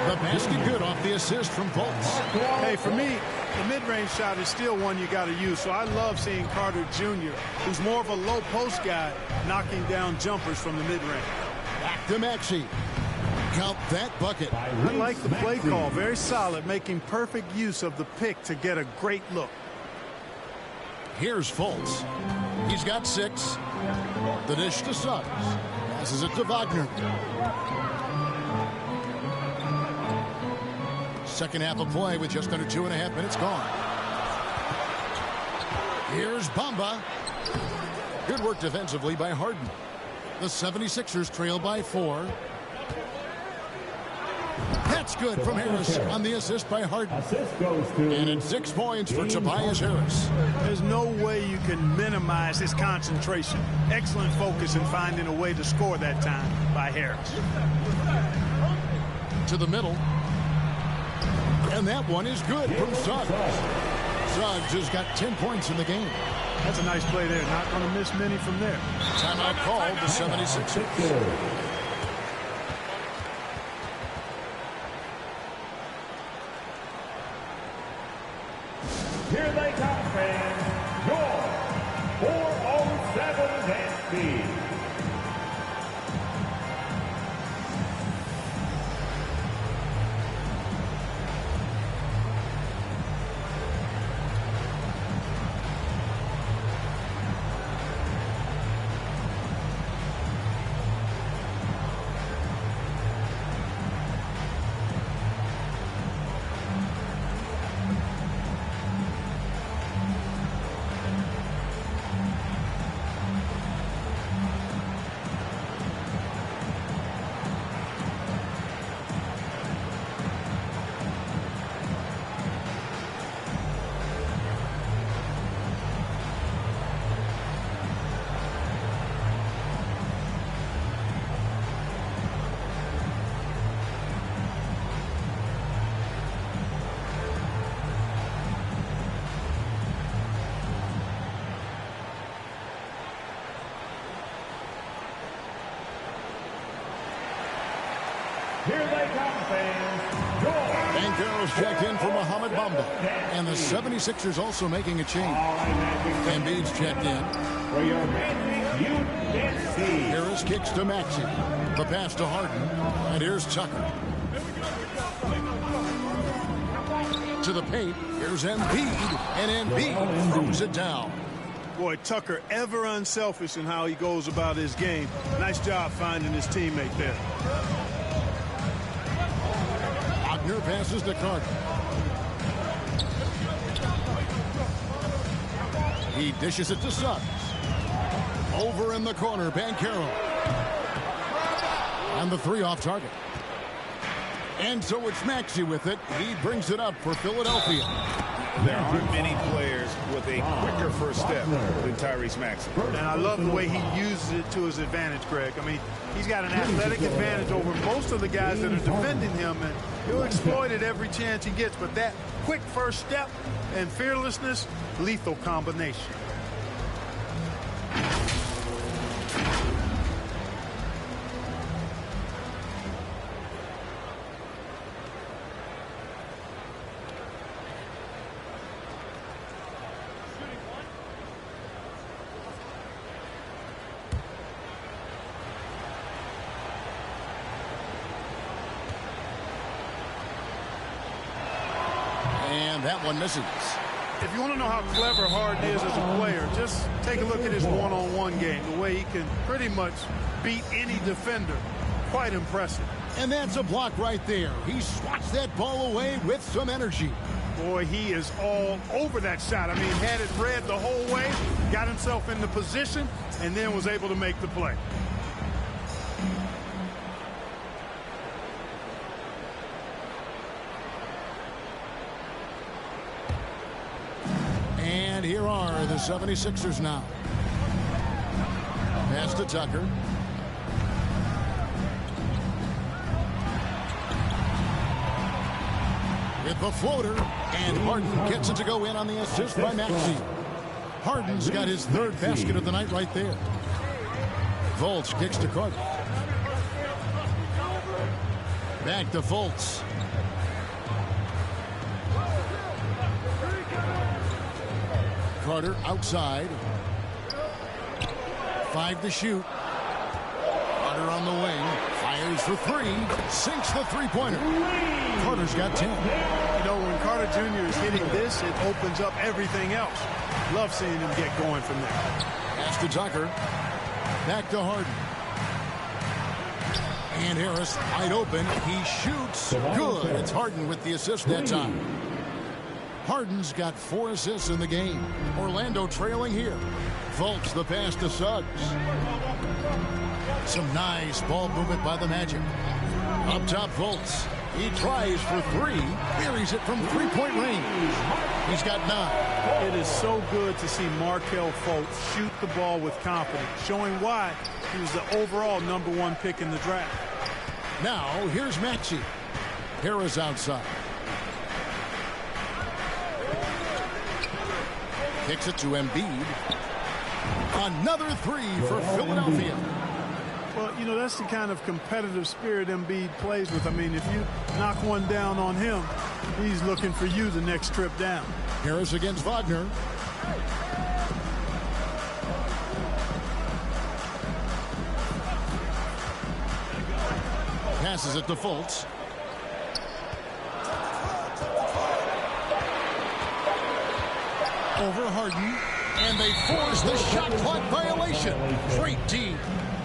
The basket good off the assist from Fultz. Hey, for me, the mid-range shot is still one you got to use. So I love seeing Carter Jr., who's more of a low post guy, knocking down jumpers from the mid-range. Back to Maxey. Count that bucket. I like the play call. Very solid, making perfect use of the pick to get a great look. Here's Fultz. He's got 6. The dish to Suggs. Passes it to Wagner. Second half of play with just under 2.5 minutes gone. Here's Bamba. Good work defensively by Harden. The 76ers trail by 4. That's good from Harris on the assist by Harden. And it's 6 points for Tobias Harris. There's no way you can minimize his concentration. Excellent focus in finding a way to score that time by Harris. To the middle. And that one is good from Suggs. Suggs has got 10 points in the game. That's a nice play there. Not going to miss many from there. Timeout called the 76ers. Here they come, fans. Your 407 Embiid. Here they come, fans. Bankero's checked in for Mohamed Bamba. And the 76ers also making a change. Embiid's checked in. For your Magic UNC. Harris kicks to Maxey. The pass to Harden. And here's Tucker. To the paint. Here's Embiid. And Embiid throws it down. Boy, Tucker ever unselfish in how he goes about his game. Nice job finding his teammate there. Wagner passes to Carter. He dishes it to Suggs. Over in the corner, Banchero. And the three off target. And so it's Maxey with it. He brings it up for Philadelphia. There aren't many players with a quicker first step than Tyrese Maxey. And I love the way he uses it to his advantage, Greg. I mean, he's got an athletic advantage over most of the guys that are defending him, and he'll exploit it every chance he gets. But that quick first step and fearlessness, lethal combination. That one misses. If you want to know how clever Harden is as a player, just take a look at his one-on-one game. The way he can pretty much beat any defender. Quite impressive. And that's a block right there. He swats that ball away with some energy. Boy, he is all over that shot. I mean, had it read the whole way, got himself in the position, and then was able to make the play. And here are the 76ers now. Pass to Tucker. With the floater, and Harden gets it to go in on the assist by Maxey. Harden's got his third basket of the night right there. Fultz kicks to Carter. Back to Fultz. Carter outside. 5 to shoot. Carter on the wing. Fires for 3. Sinks the three-pointer. Carter's got 10. You know, when Carter Jr. is hitting this, it opens up everything else. Love seeing him get going from there. Pass to Tucker. Back to Harden. And Harris wide open. He shoots. Good. It's Harden with the assist that time. Harden's got 4 assists in the game. Orlando trailing here. Fultz the pass to Suggs. Some nice ball movement by the Magic. Up top, Fultz. He tries for 3. Buries it from three-point range. He's got 9. It is so good to see Markelle Fultz shoot the ball with confidence, showing why he was the overall #1 pick in the draft. Now, here's Maxey. Harris outside. Kicks it to Embiid. Another three for Philadelphia. Well, you know, that's the kind of competitive spirit Embiid plays with. I mean, if you knock one down on him, he's looking for you the next trip down. Harris against Wagner. Passes it to Fultz. Over Harden. And they force the shot clock violation. Great team.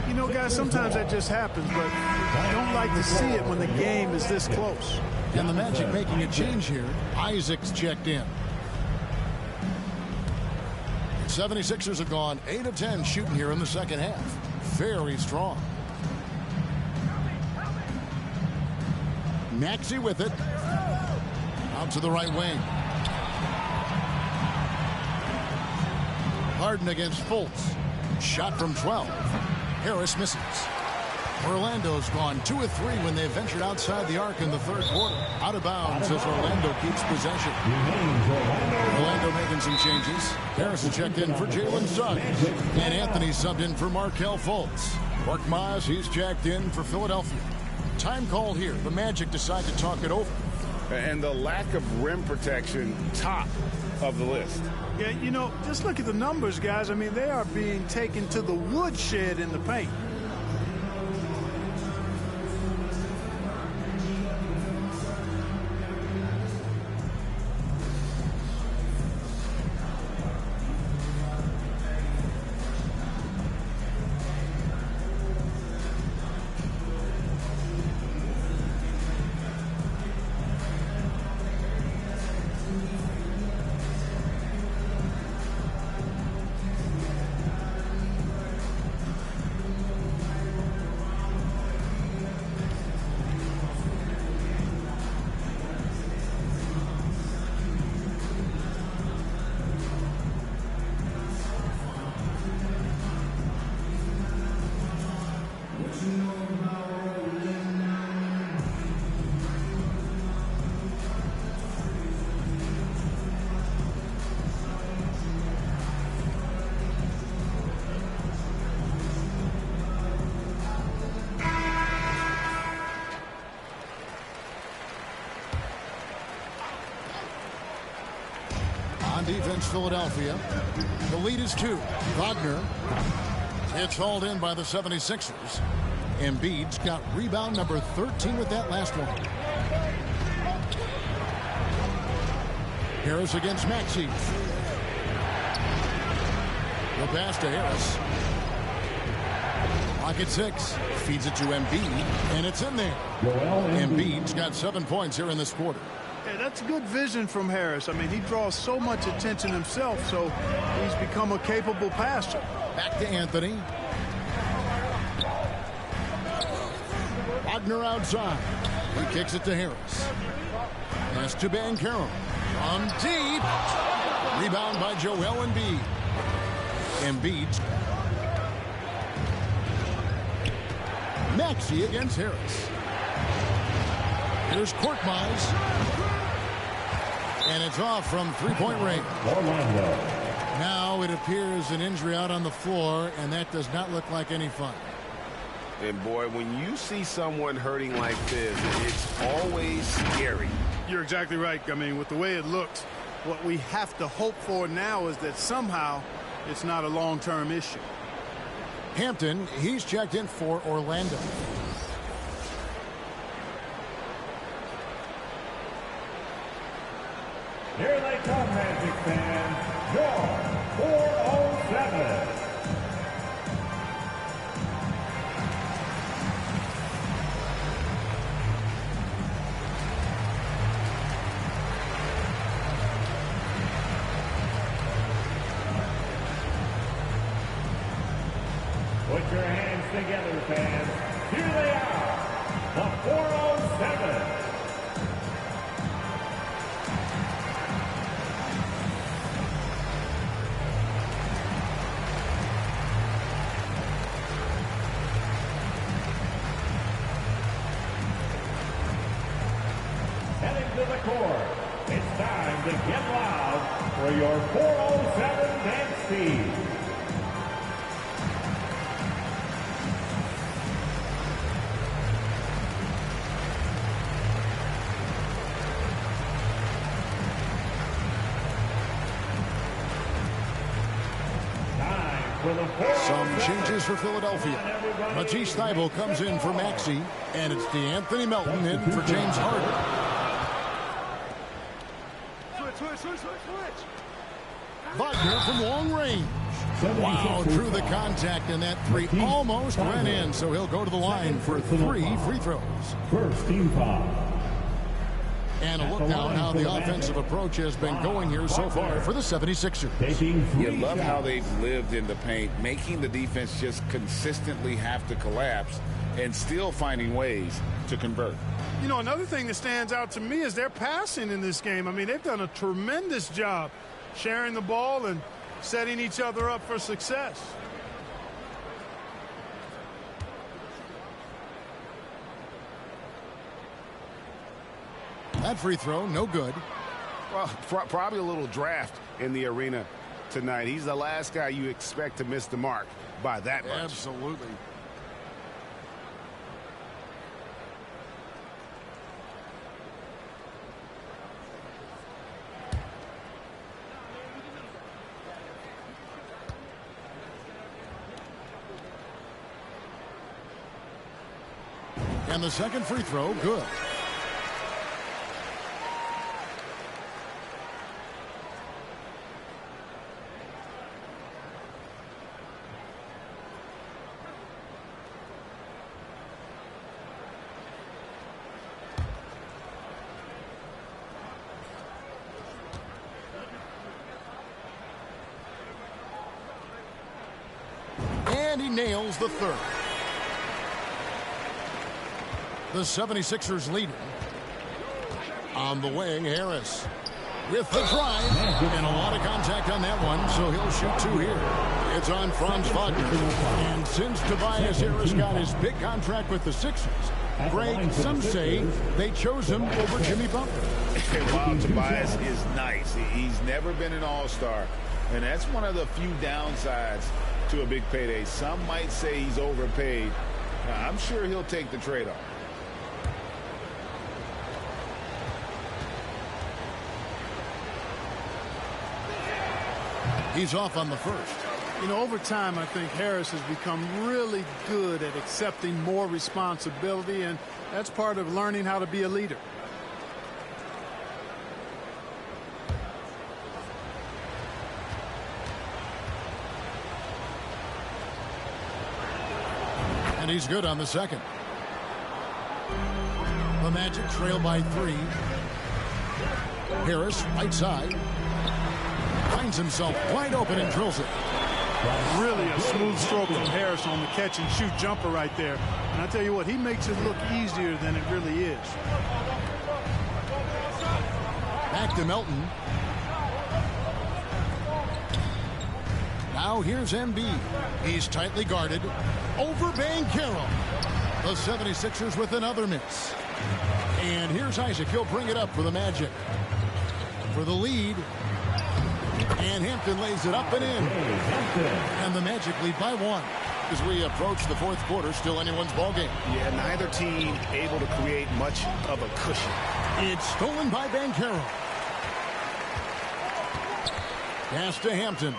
You know, guys, sometimes that just happens, but I don't like to see it when the game is this close. And the Magic making a change here. Isaac's checked in. 76ers have gone 8 of 10 shooting here in the second half. Very strong. Maxey with it. Out to the right wing. Harden against Fultz. Shot from 12. Harris misses. Orlando's gone 2 of 3 when they ventured outside the arc in the third quarter. Out of bounds as Orlando keeps possession. Orlando making some changes. Harrison checked in for Jalen Suggs. And Anthony subbed in for Markelle Fultz. Mark Miles, he's checked in for Philadelphia. Time called here. The Magic decide to talk it over. And the lack of rim protection, top of the list. Yeah, you know, just look at the numbers, guys. I mean, they are being taken to the woodshed in the paint. Defense, Philadelphia. The lead is 2. Wagner. It's hauled in by the 76ers. Embiid's got rebound number 13 with that last one. Harris against Maxey. The pass to Harris. Clock at 6. Feeds it to Embiid, and it's in there. Embiid's got 7 points here in this quarter. Yeah, that's good vision from Harris. I mean, he draws so much attention himself, so he's become a capable passer. Back to Anthony. Wagner outside. He kicks it to Harris. Pass to Banchero. From deep. Rebound by Joel Embiid. Embiid. Maxey against Harris. Here's Korkmaz. And it's off from three-point range. Now it appears an injury out on the floor, and that does not look like any fun. And boy, when you see someone hurting like this, it's always scary. You're exactly right. I mean, with the way it looks, what we have to hope for now is that somehow it's not a long-term issue. Hampton, he's checked in for Orlando. Here they come, Magic fans. Your 407. Put your hands together, fans. Here they are, the 407. Heading to the court It's time to get loud for your 407 dance speed. Some changes for Philadelphia. Matisse Thybulle comes in for Maxey, and it's DeAnthony Melton in for James Harden. Wagner from long range. Wow, drew the contact, and that three almost went in, so he'll go to the line for 3 free throws. First team foul. And a look now at how the offensive approach has been going here so far for the 76ers. You love how they've lived in the paint, making the defense just consistently have to collapse and still finding ways to convert. You know, another thing that stands out to me is their passing in this game. I mean, they've done a tremendous job sharing the ball and setting each other up for success. That free throw, no good. Well, probably a little draft in the arena tonight. He's the last guy you expect to miss the mark by that much. Absolutely. And the second free throw, good. And he nails the third. The 76ers leading. On the wing, Harris with the drive. And a lot of contact on that one, so he'll shoot 2 here. It's on Franz Wagner. And since Tobias Harris got his big contract with the Sixers, Greg, some say they chose him over Jimmy Butler. While Tobias is nice, he's never been an all-star. And that's one of the few downsides to a big payday. Some might say he's overpaid. I'm sure he'll take the trade-off. He's off on the first. You know, over time, I think Harris has become really good at accepting more responsibility, and that's part of learning how to be a leader. And he's good on the second. The Magic trail by 3. Harris, right side. Finds himself wide open and drills it. Really a smooth stroke from Harris on the catch and shoot jumper right there. And I tell you what, he makes it look easier than it really is. Back to Melton. Now here's Embiid. He's tightly guarded. Over Banchero. The 76ers with another miss. And here's Isaac. He'll bring it up for the Magic. For the lead. And Hampton lays it up and in. And the Magic lead by 1. As we approach the fourth quarter, still anyone's ball game. Yeah, neither team able to create much of a cushion. It's stolen by Banchero. Pass to Hampton.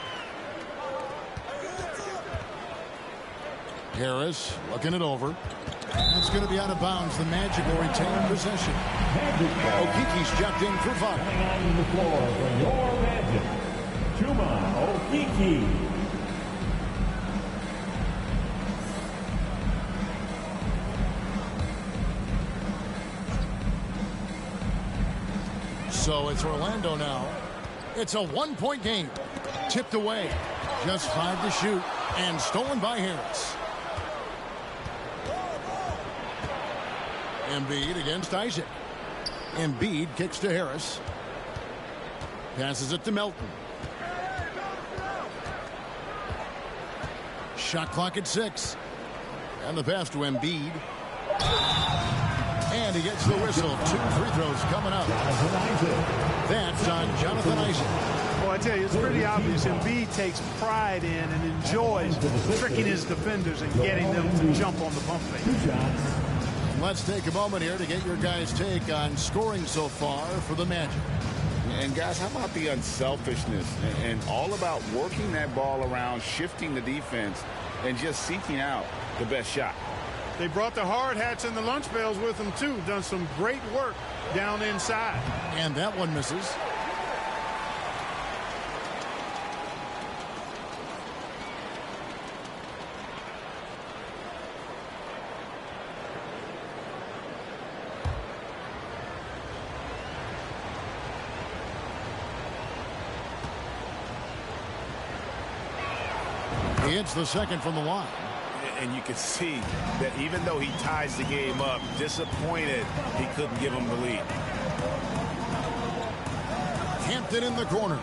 Harris looking it over. It's going to be out of bounds. The Magic will retain possession. Okiki's checked in for Vaughn. On the floor for your Magic, Chuma Okeke. So it's Orlando now. It's a 1-point game. Tipped away. Just 5 to shoot. And stolen by Harris. Embiid against Isaac. Embiid kicks to Harris. Passes it to Melton. Shot clock at 6. And the pass to Embiid. And he gets the whistle. 2 free throws coming up. That's on Jonathan Isaac. Well, I tell you, it's pretty obvious. Embiid takes pride in and enjoys tricking his defenders and getting them to jump on the pump fake. Let's take a moment here to get your guys' take on scoring so far for the Magic. And guys, how about the unselfishness and all about working that ball around, shifting the defense, and just seeking out the best shot. They brought the hard hats and the lunch bells with them, too. Done some great work down inside. And that one misses. He hits the second from the line. And you can see that even though he ties the game up, disappointed he couldn't give him the lead. Hampton in the corner.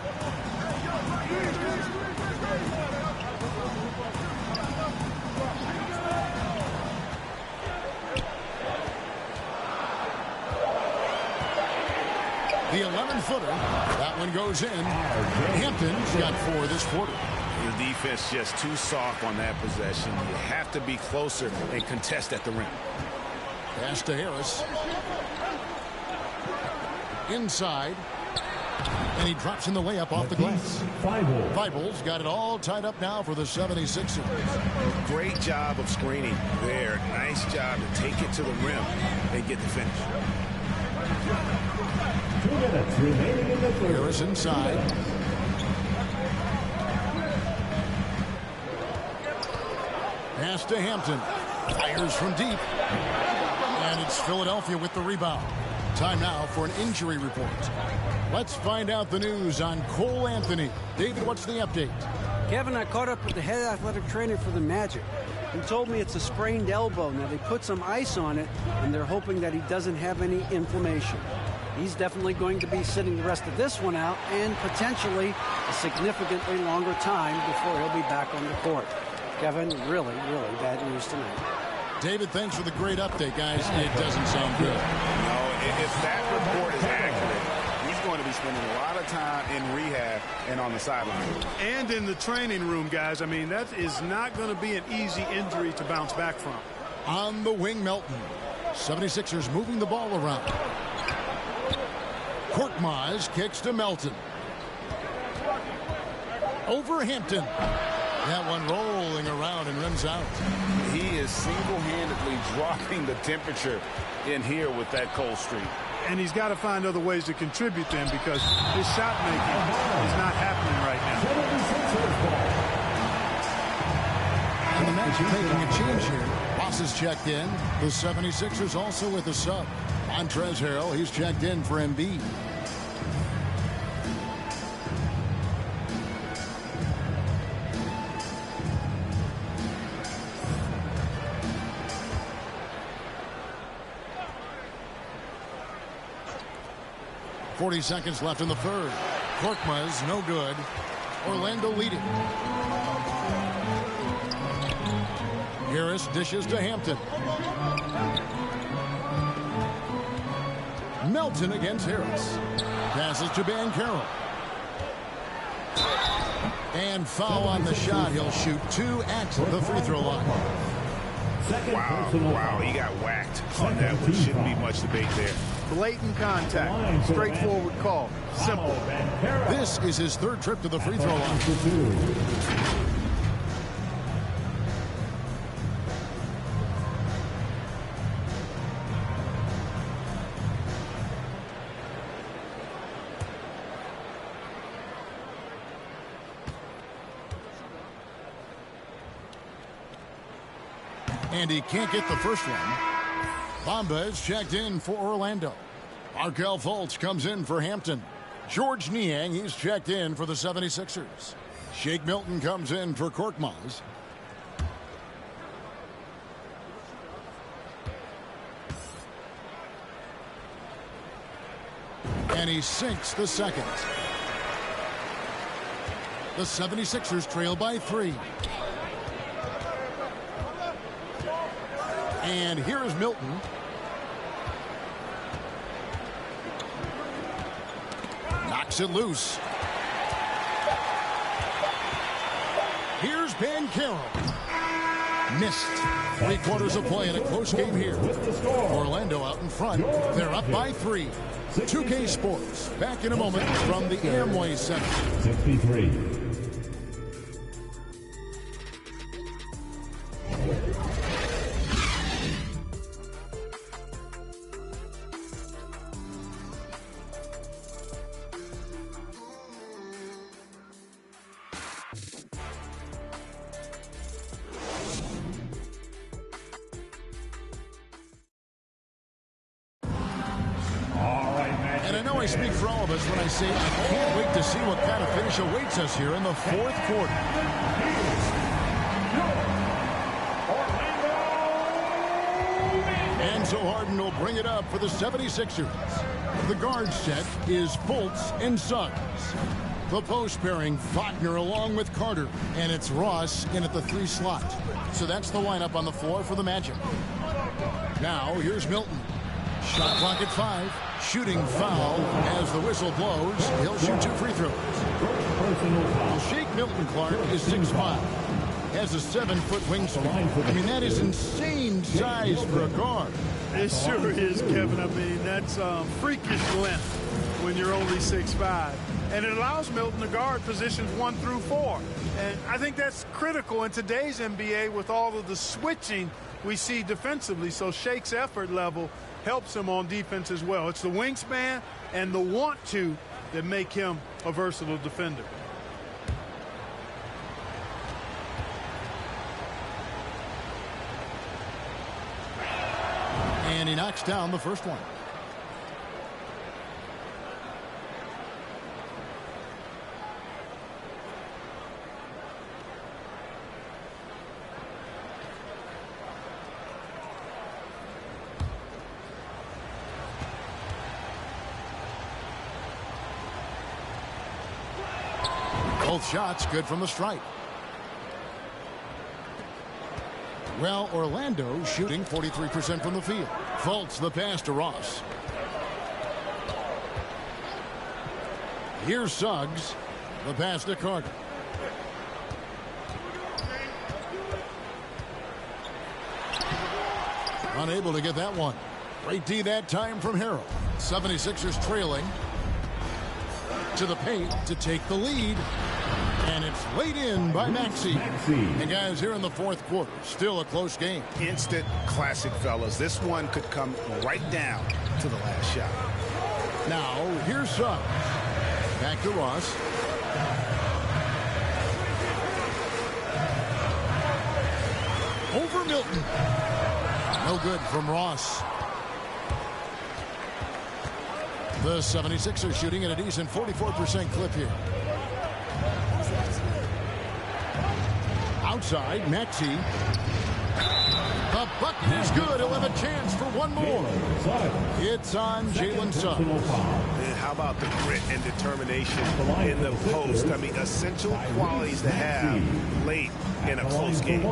The 11-footer. That one goes in. Hampton's got 4 this quarter. The defense just too soft on that possession. You have to be closer and contest at the rim. Pass to Harris. Inside. And he drops in the layup off the glass. Feibel's got it all tied up now for the 76ers. Great job of screening there. Nice job to take it to the rim and get the finish. 2 minutes remaining in the third. Harris inside. Pass to Hampton. Fires from deep. And it's Philadelphia with the rebound. Time now for an injury report. Let's find out the news on Cole Anthony. David, what's the update? Kevin, I caught up with the head athletic trainer for the Magic. He told me it's a sprained elbow. Now, they put some ice on it, and they're hoping that he doesn't have any inflammation. He's definitely going to be sitting the rest of this one out and potentially a significantly longer time before he'll be back on the court. Kevin, really, really bad news tonight. David, thanks for the great update, guys. It doesn't sound good. No, if that report is accurate, he's going to be spending a lot of time in rehab and on the sideline. And in the training room, guys. I mean, that is not going to be an easy injury to bounce back from. On the wing, Melton. 76ers moving the ball around. Korkmaz kicks to Melton. Over Hampton. That one rolling around and rims out. He is single-handedly dropping the temperature in here with that cold streak. And he's got to find other ways to contribute then, because his shot making is not happening right now. And the Magic making a change here. Ross is checked in. The 76ers also with a sub. Montrezl Harrell, he's checked in for Embiid. .40 seconds left in the third. Korkmaz, no good. Orlando leading. Harris dishes to Hampton. Melton against Harris. Passes to Banchero. And foul on the shot. He'll shoot 2 at the free throw line. Wow, he got whacked on that one. Shouldn't be much debate there. Blatant contact. Straightforward call. Simple. This is his 3rd trip to the free throw line. And he can't get the first one. Bamba is checked in for Orlando. Markelle Fultz comes in for Hampton. George Niang, he's checked in for the 76ers. Shake Milton comes in for Korkmaz. And he sinks the second. The 76ers trail by 3. And here is Milton. Knocks it loose. Here's Ben Carroll. Missed. 3/4 of play in a close game here. Orlando out in front. They're up by 3. 2K Sports. Back in a moment from the Amway Center. 63. And I know I speak for all of us when I say I can't wait to see what kind of finish awaits us here in the 4th quarter. And so Harden will bring it up for the 76ers. The guard set is Fultz and Suggs. The post pairing, Wagner along with Carter. And it's Ross in at the 3 slot. So that's the lineup on the floor for the Magic. Now here's Milton. Shot clock at 5. Shooting foul as the whistle blows. He'll shoot 2 free throws. Well, Shake Milton-Clark is 6'5". Has a 7-foot wingspan. I mean, that is insane size for a guard. It sure is, Kevin. I mean, that's freakish length when you're only 6'5". And it allows Milton to guard positions 1 through 4. And I think that's critical in today's NBA with all of the switching we see defensively. So Shake's effort level helps him on defense as well. It's the wingspan and the want to that make him a versatile defender. And he knocks down the first one. Both shots good from the stripe. Well, Orlando shooting 43% from the field. Fultz the pass to Ross. Here's Suggs. The pass to Carter. Unable to get that one. Great D that time from Harrell. 76ers trailing. To the paint to take the lead. And it's laid in by Maxey. And guys, here in the 4th quarter, still a close game. Instant classic, fellas. This one could come right down to the last shot. Now, here's Suggs. Back to Ross. Over Milton. No good from Ross. The 76ers shooting at a decent 44% clip here. Outside, Maxey. The bucket is good. He'll have a chance for one more. It's on Jalen Suggs. And how about the grit and determination in the post? I mean, essential qualities to have late in a close game.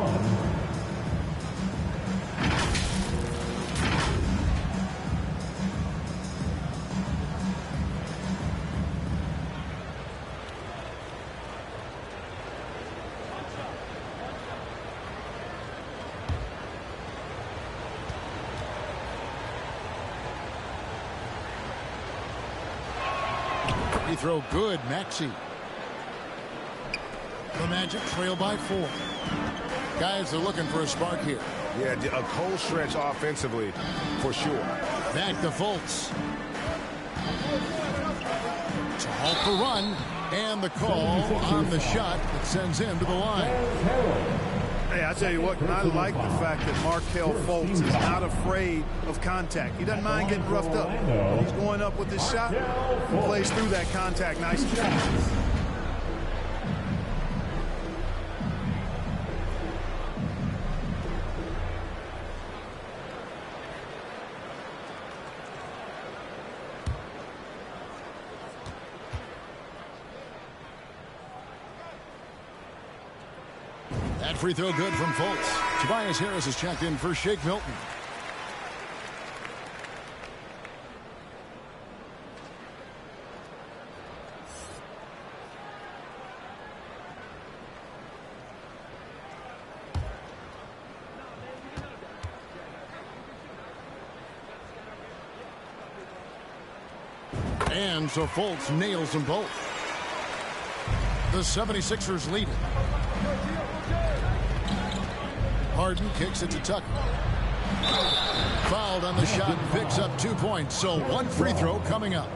Free throw good, Maxey. The Magic trail by 4. Guys are looking for a spark here. Yeah, a cold stretch offensively, for sure. Back to Fultz. To halt the run, and the call on the shot that sends him to the line. Hey, I tell you what, I like the fact that Markelle Fultz is not afraid of contact. He doesn't mind getting roughed up. He's going up with his shot and plays through that contact nicely. That free throw good from Fultz. Tobias Harris is checked in for Shake Milton. And so Fultz nails them both. The 76ers lead it. Harden kicks it to Tucker. Fouled on the shot and picks up 2 points. So one free throw coming up.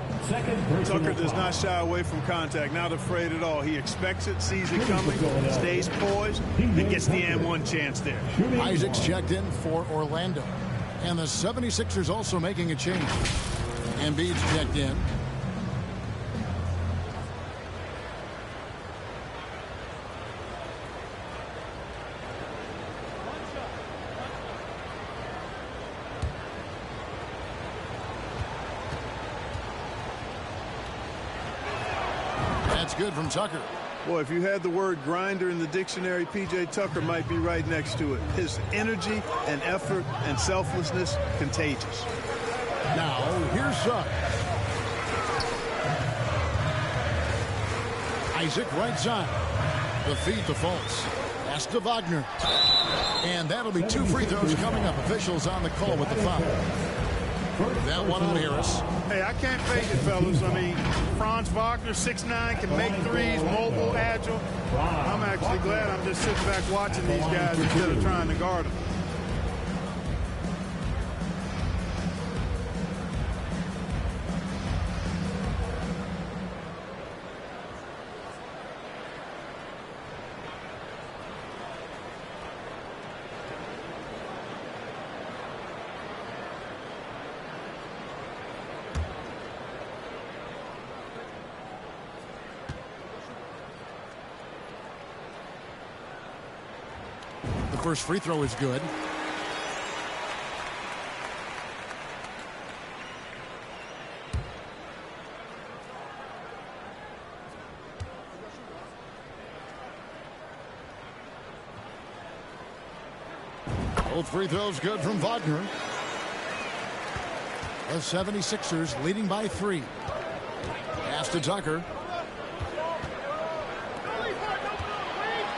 Tucker does not shy away from contact, not afraid at all. He expects it, sees it coming, stays poised, and gets the and one chance there. Isaac's checked in for Orlando. And the 76ers also making a change. Embiid's checked in. That's good from Tucker. Boy, if you had the word grinder in the dictionary, P.J. Tucker might be right next to it. His energy and effort and selflessness, contagious. Now, here's Suggs. Isaac right side. The feed to Fultz. Pass to Wagner. And that'll be 2 free throws coming up. Officials on the call with the foul. That one on Harris. Hey, I can't fake it, fellas. I mean, Franz Wagner, 6'9", can make threes, mobile, agile. I'm actually glad I'm just sitting back watching these guys instead of trying to guard them. First free throw is good. Both free throws good from Wagner. The 76ers leading by 3. Pass to Tucker.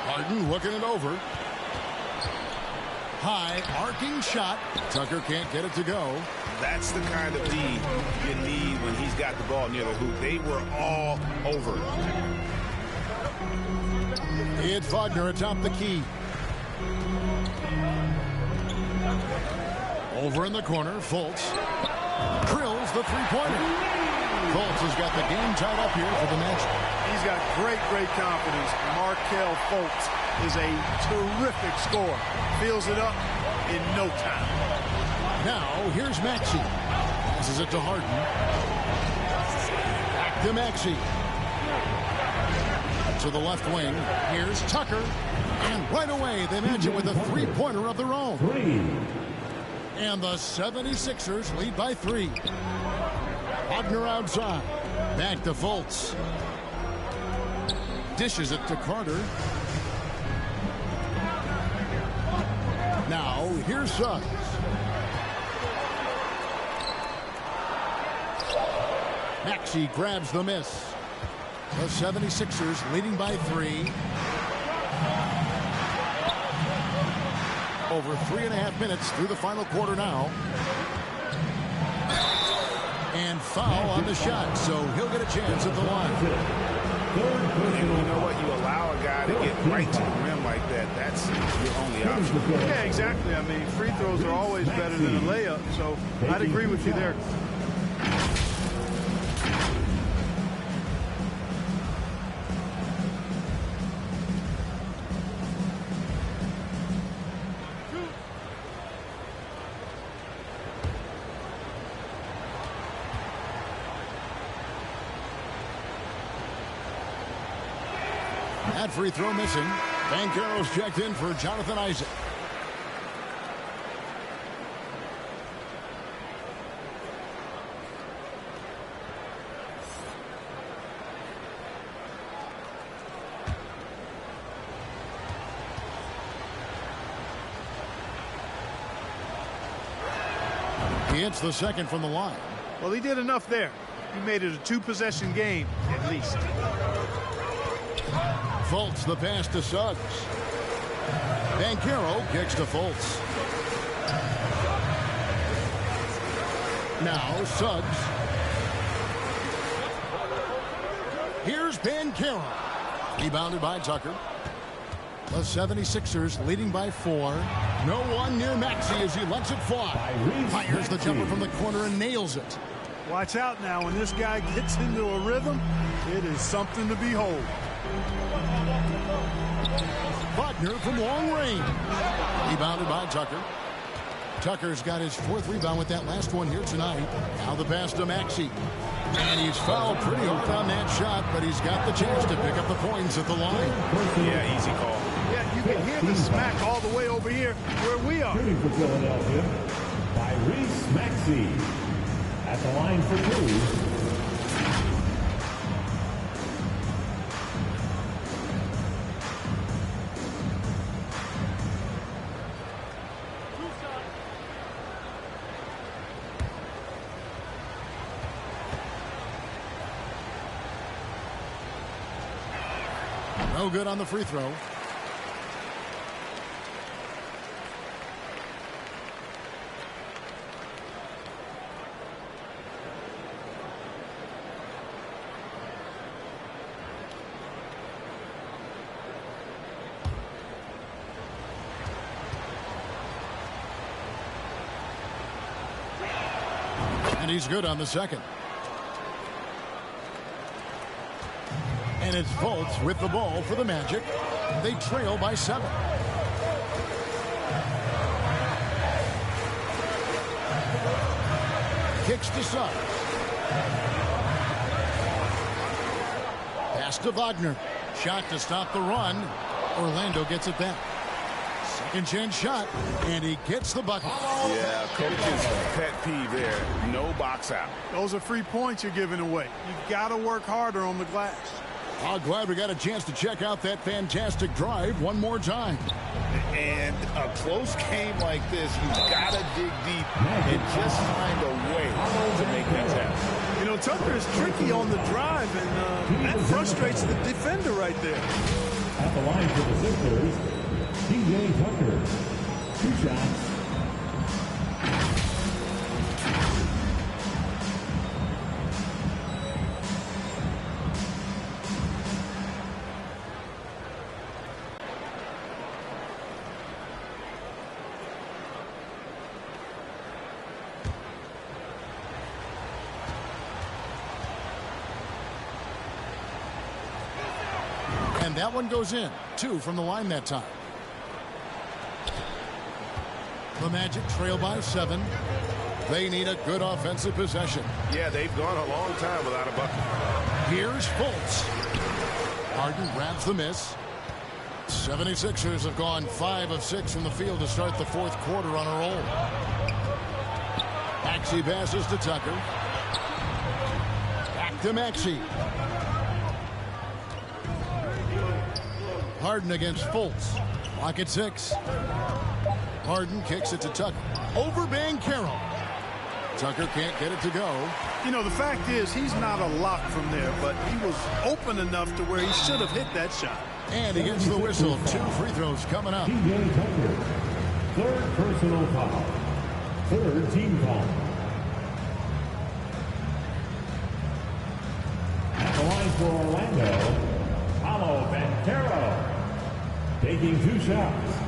Harden looking it over. High arcing shot. Tucker can't get it to go. That's the kind of D you need when he's got the ball near the hoop. They were all over. It's Wagner atop the key. Over in the corner, Fultz drills the three-pointer. Fultz has got the game tied up here for the Magic. He's got great confidence. Markelle Fultz is a terrific scorer. Fills it up in no time. Now, here's Maxey. Passes it to Harden. Back to Maxey. To the left wing. Here's Tucker. And right away, they match it with a three-pointer of their own. And the 76ers lead by 3. Wagner outside. Back to Fultz. Dishes it to Carter. Now, here's Suggs. Maxey grabs the miss. The 76ers leading by 3. Over 3.5 minutes through the final quarter now. And foul on the shot, so he'll get a chance at the line. And you know what? You allow a guy to get right to the rim like that. That's your only option. Yeah, exactly. I mean, free throws are always better than a layup, so I'd agree with you there. That free throw missing. Banchero's checked in for Jonathan Isaac. He hits the second from the line. Well, he did enough there. He made it a 2-possession game, at least. Fultz the pass to Suggs. Banchero kicks to Fultz. Now Suggs. Here's Banchero. Rebounded by Tucker. The 76ers leading by 4. No one near Maxey as he lets it fly. Fires the jumper from the corner and nails it. Watch out now. When this guy gets into a rhythm, it is something to behold. Wagner from long range. Rebounded by Tucker. Tucker's got his 4th rebound with that last one here tonight. Now the pass to Maxey. And he's fouled pretty hard on that shot, but he's got the chance to pick up the points at the line. Yeah, easy call. Yeah, you can hear the smack all the way over here where we are. Shooting for Philadelphia by Reese Maxey at the line for 2. No good on the free throw. And he's good on the second. And it's Fultz with the ball for the Magic. They trail by 7. Kicks to Suggs. Pass to Wagner. Shot to stop the run. Orlando gets it back. Second chance shot, and he gets the bucket. Yeah, coach's pet peeve there. No box out. Those are free points you're giving away. You've got to work harder on the glass. Oh, glad we got a chance to check out that fantastic drive one more time. And a close game like this, you've got to dig deep and just find a way to make things happen. You know, Tucker is tricky on the drive, and that frustrates the defender right there. At the line for the Sixers, P.J. Tucker. 2 shots. And that one goes in. 2 from the line that time. The Magic trail by 7. They need a good offensive possession. Yeah, they've gone a long time without a bucket. Here's Fultz. Harden grabs the miss. 76ers have gone 5 of 6 from the field to start the 4th quarter on a roll. Maxey passes to Tucker. Back to Maxey. Harden against Fultz. Lock at 6. Harden kicks it to Tucker. Over Banchero. Tucker can't get it to go. You know, the fact is he's not a lock from there, but he was open enough to where he should have hit that shot. And he gets the whistle. 2 free throws coming up. P.J. Tucker. 3rd personal foul. 3rd team foul. At the line for Orlando, Paolo Banchero. Taking 2 shots.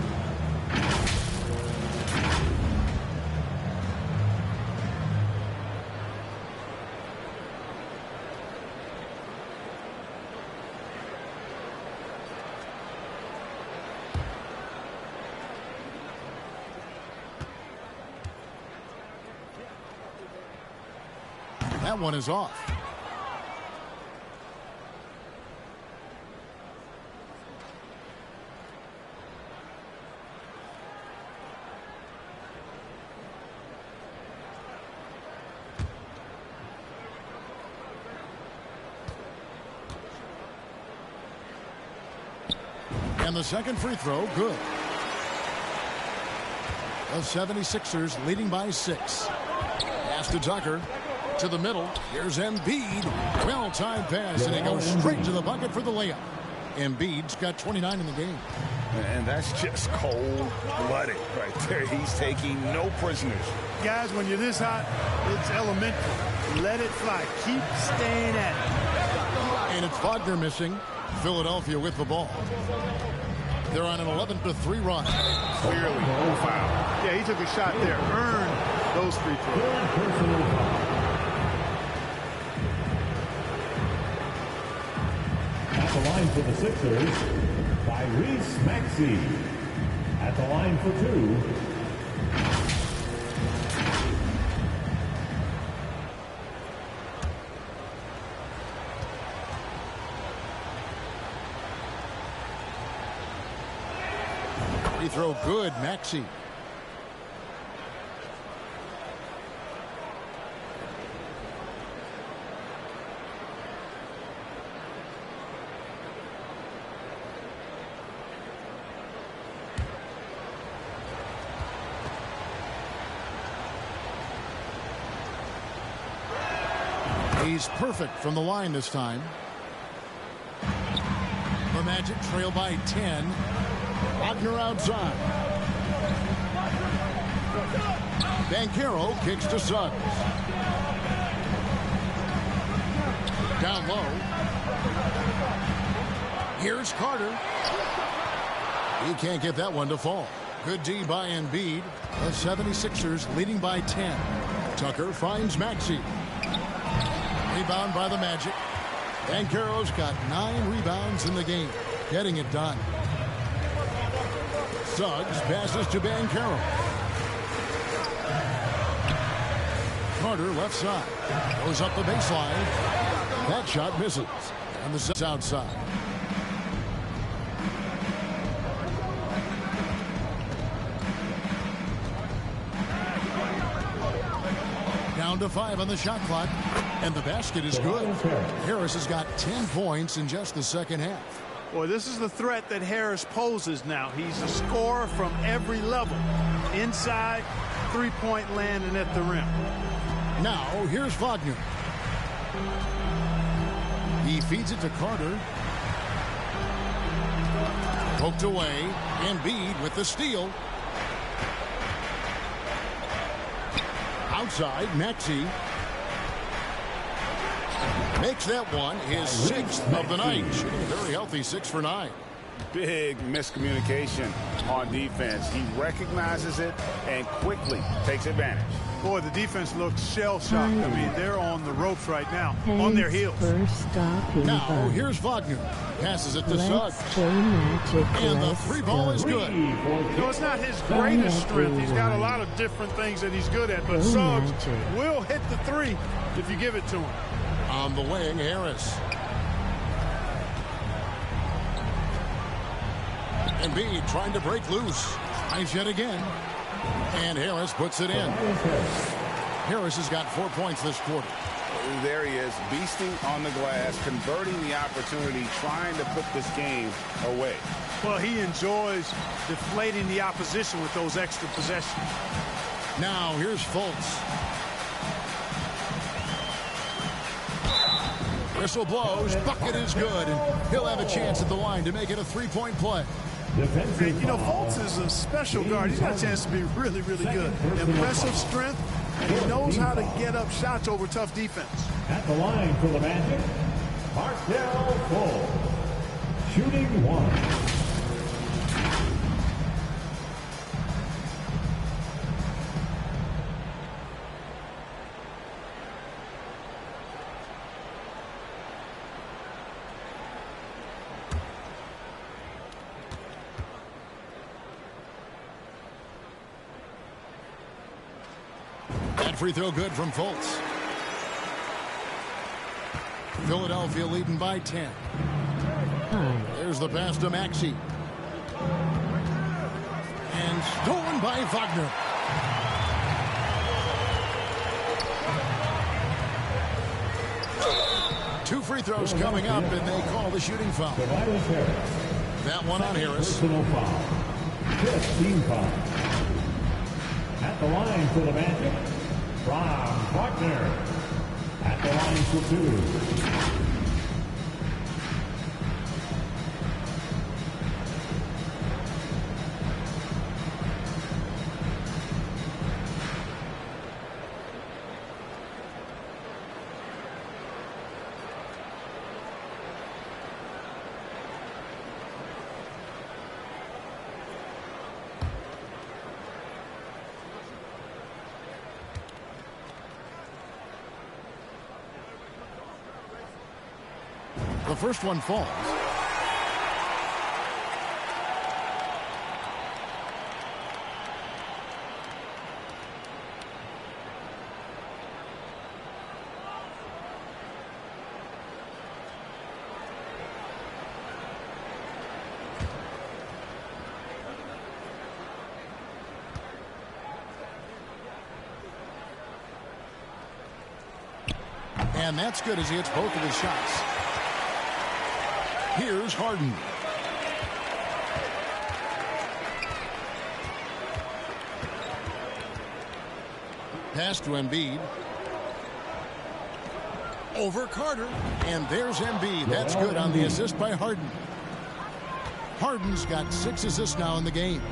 That one is off. And the second free throw, good. The 76ers leading by 6. Pass to Tucker. To the middle. Here's Embiid. Well-timed pass, and he goes straight to the bucket for the layup. Embiid's got 29 in the game. And that's just cold-blooded right there. He's taking no prisoners. Guys, when you're this hot, it's elementary. Let it fly. Keep staying at it. And it's Wagner missing. Philadelphia with the ball. They're on an 11-3 run. Clearly, no foul. Yeah, he took a shot there. Earned those free throws. At the line for the Sixers, Tyrese Maxey. At the line for two, Free throw good, Maxey. He's perfect from the line this time. The Magic trail by 10. Wagner outside. Banchero kicks to Suggs. Down low. Here's Carter. He can't get that one to fall. Good D by Embiid. The 76ers leading by 10. Tucker finds Maxey. Rebound by the Magic. Banchero's got 9 rebounds in the game. Getting it done. Suggs passes to Banchero. Carter left side. Goes up the baseline. That shot misses. And the set's outside. Down to 5 on the shot clock. And the basket is good. Harris has got 10 points in just the second half. Boy, this is the threat that Harris poses now. He's a scorer from every level. Inside, three-point land, and at the rim. Now, here's Wagner. He feeds it to Carter. Poked away. Embiid with the steal. Outside, Maxey. Makes that one his 6th of the night. Shooting a very healthy 6 for 9. Big miscommunication on defense. He recognizes it and quickly takes advantage. Boy, the defense looks shell-shocked. I mean, they're on the ropes right now, on their heels. Now, here's Wagner. Passes it to Suggs. And the 3 ball is good. You know, it's not his greatest strength. He's got a lot of different things that he's good at, but Suggs will hit the 3 if you give it to him. On the wing, Harris. Embiid trying to break loose. Nice yet again. And Harris puts it in. Harris has got 4 points this quarter. There he is, beasting on the glass, converting the opportunity, trying to put this game away. Well, he enjoys deflating the opposition with those extra possessions. Now, here's Fultz. Whistle blows. Bucket is good. And he'll have a chance at the line to make it a 3-point play. And, you know, Fultz is a special guard. He's got a chance to be really, really good. Impressive strength, and he knows how to get up shots over tough defense. At the line for the Magic, Markelle Fultz, shooting 1. Free throw good from Fultz. Philadelphia leading by 10. There's the pass to Maxey. And stolen by Wagner. Two free throws coming up, and they call the shooting foul. That one on Harris. Personal foul. 15 foul. At the line for the Magic, from Wagner. At the line for 2. The first one falls. And that's good as he hits both of his shots. Here's Harden. Pass to Embiid. Over Carter. And there's Embiid. That's good on the assist by Harden. Harden's got 6 assists now in the game.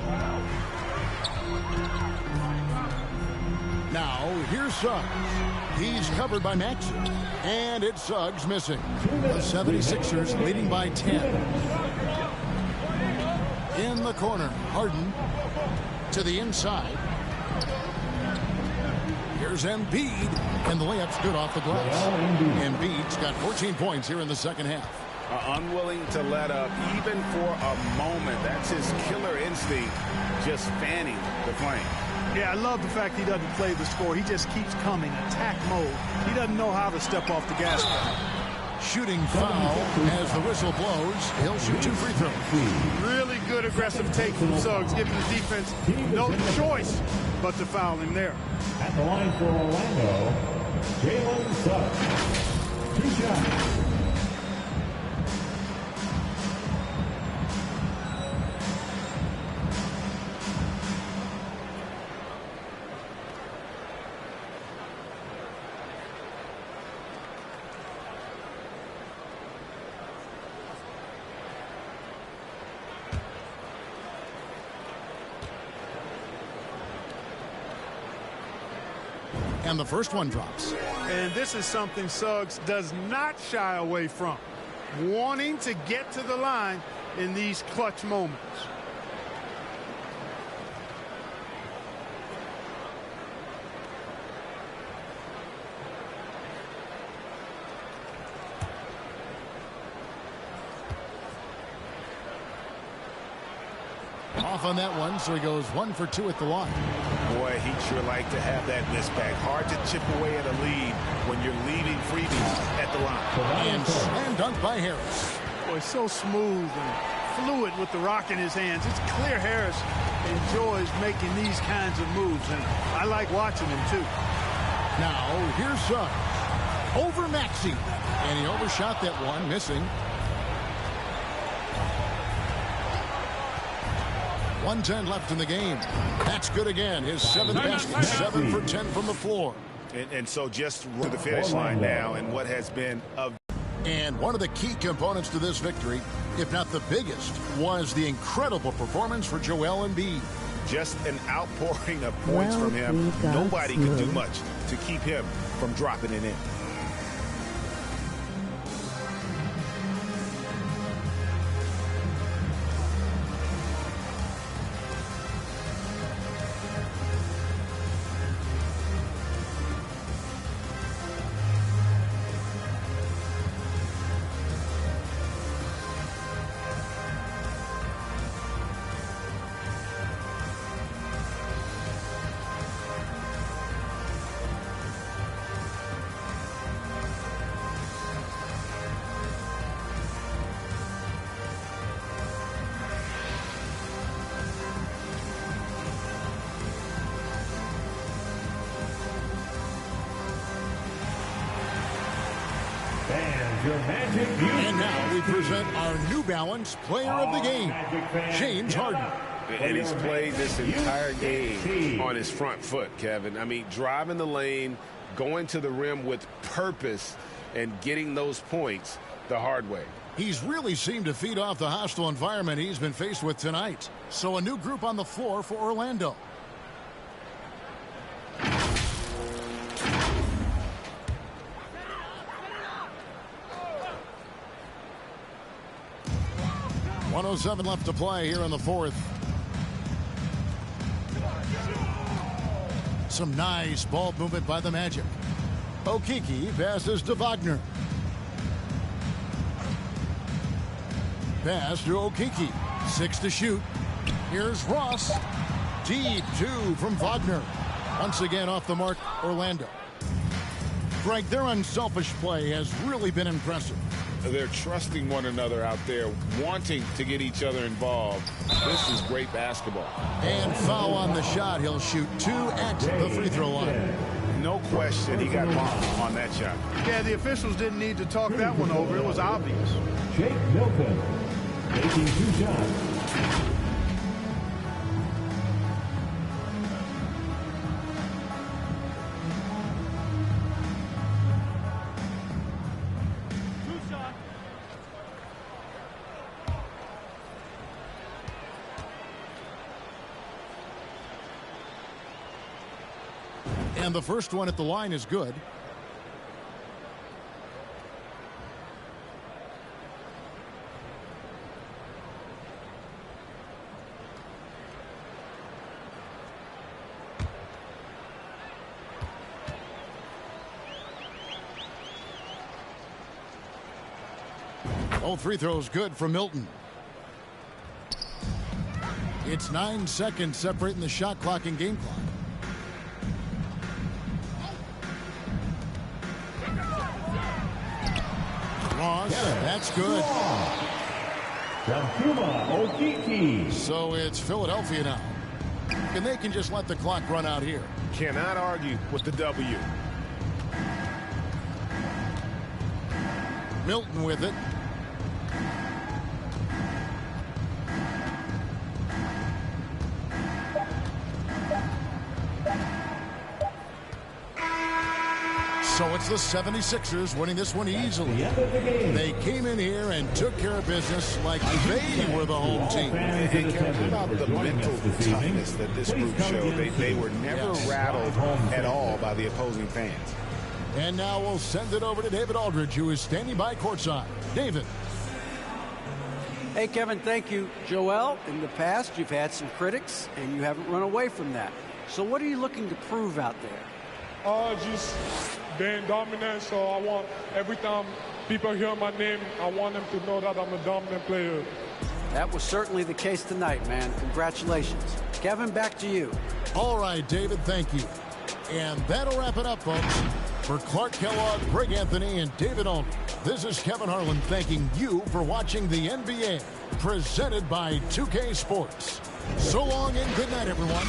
Now, here's Suggs. He's covered by Maxey. And it's Suggs missing. The 76ers leading by 10. In the corner, Harden to the inside. Here's Embiid. And the layup's good off the glass. Embiid's got 14 points here in the second half. Unwilling to let up even for a moment. That's his killer instinct, just fanning the flame. Yeah, I love the fact he doesn't play the score. He just keeps coming, attack mode. He doesn't know how to step off the gas pedal. Shooting foul as the whistle blows. He'll shoot 2 free throws. Really good aggressive take from Suggs, giving the defense no choice but to foul him there. At the line for Orlando, Jalen Suggs. 2 shots. And the first one drops. And this is something Suggs does not shy away from. Wanting to get to the line in these clutch moments. Off on that one, so he goes 1 for 2 at the line. Boy, he'd sure like to have that miss back. Hard to chip away at a lead when you're leaving freebies at the line. And slam dunk by Harris. Boy, so smooth and fluid with the rock in his hands. It's clear Harris enjoys making these kinds of moves, and I like watching him too. Now, here's Suggs. Over Maxey. And he overshot that one, missing. 1:10 left in the game. That's good again. His 7th basket, 7 for 10 from the floor. And so just to the finish line now, and what has been a... And one of the key components to this victory, if not the biggest, was the incredible performance for Joel Embiid. Just an outpouring of points from him. Nobody could do much to keep him from dropping it in. And now we present our New Balance player of the game, James Harden. And he's played this entire game on his front foot, Kevin. I mean, driving the lane, going to the rim with purpose, and getting those points the hard way. He's really seemed to feed off the hostile environment he's been faced with tonight. So a new group on the floor for Orlando. .107 left to play here in the fourth. Some nice ball movement by the Magic. Okeke passes to Wagner. Pass to Okeke. 6 to shoot. Here's Ross. Deep 2 from Wagner. Once again off the mark, Orlando. Greg, their unselfish play has really been impressive. They're trusting one another out there, wanting to get each other involved. This is great basketball. And foul on the shot. He'll shoot 2 at the free throw line. No question he got bumped on that shot. Yeah, the officials didn't need to talk that one over. It was obvious. Jake Milton making 2 shots. And the first one at the line is good. All free throws good for Milton. It's 9 seconds separating the shot clock and game clock. Ross, that's good. So it's Philadelphia now. And they can just let the clock run out here. Cannot argue with the W. Milton with it. So it's the 76ers winning this one easily. They came in here and took care of business like they were the home team. And Kevin, how about the mental toughness that this group showed? They were never rattled at all by the opposing fans. And now we'll send it over to David Aldridge, who is standing by courtside. David. Hey, Kevin, thank you. Joel, in the past, you've had some critics, and you haven't run away from that. So what are you looking to prove out there? Just being dominant, so I want every time people hear my name, I want them to know that I'm a dominant player. That was certainly the case tonight, man. Congratulations. Kevin, back to you. All right, David, thank you. And that'll wrap it up, folks. For Clark Kellogg, Greg Anthony, and David Aldridge, this is Kevin Harlan thanking you for watching the NBA, presented by 2K Sports. So long and good night, everyone.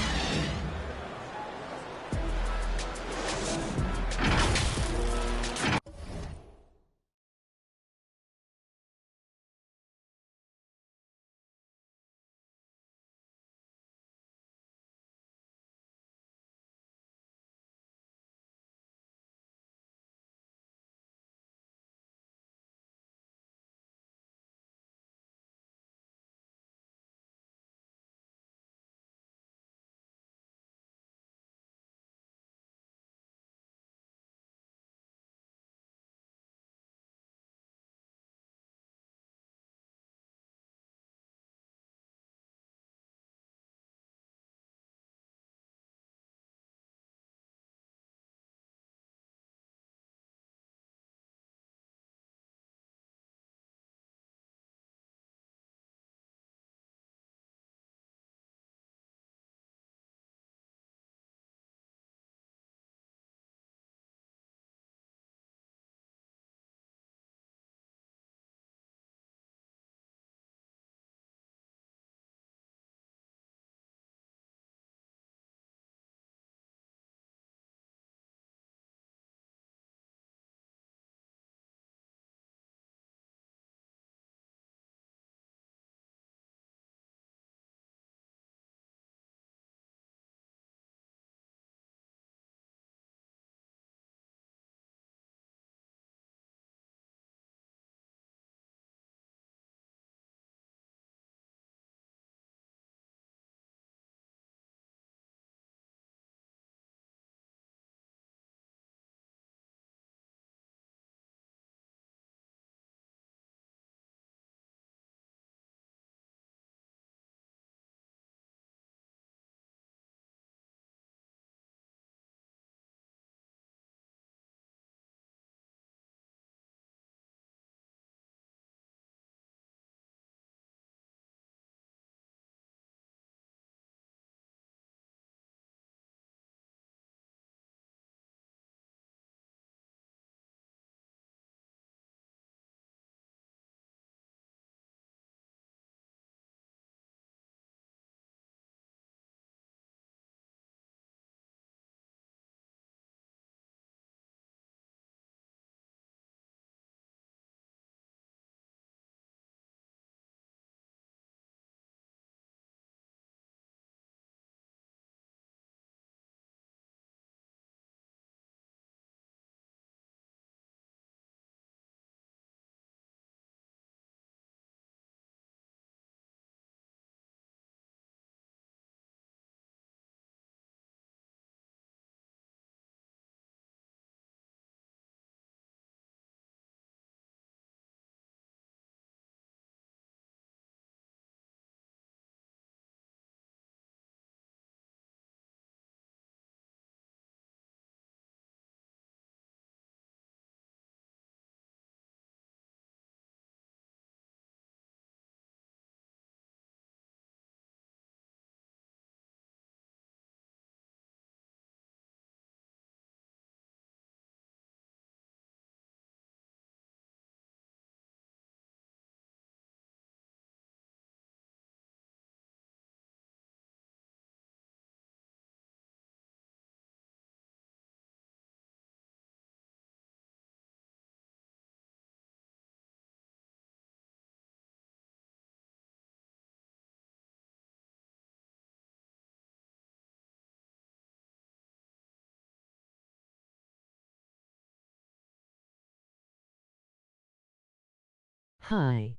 Hi.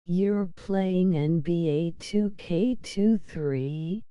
You're playing NBA 2K23?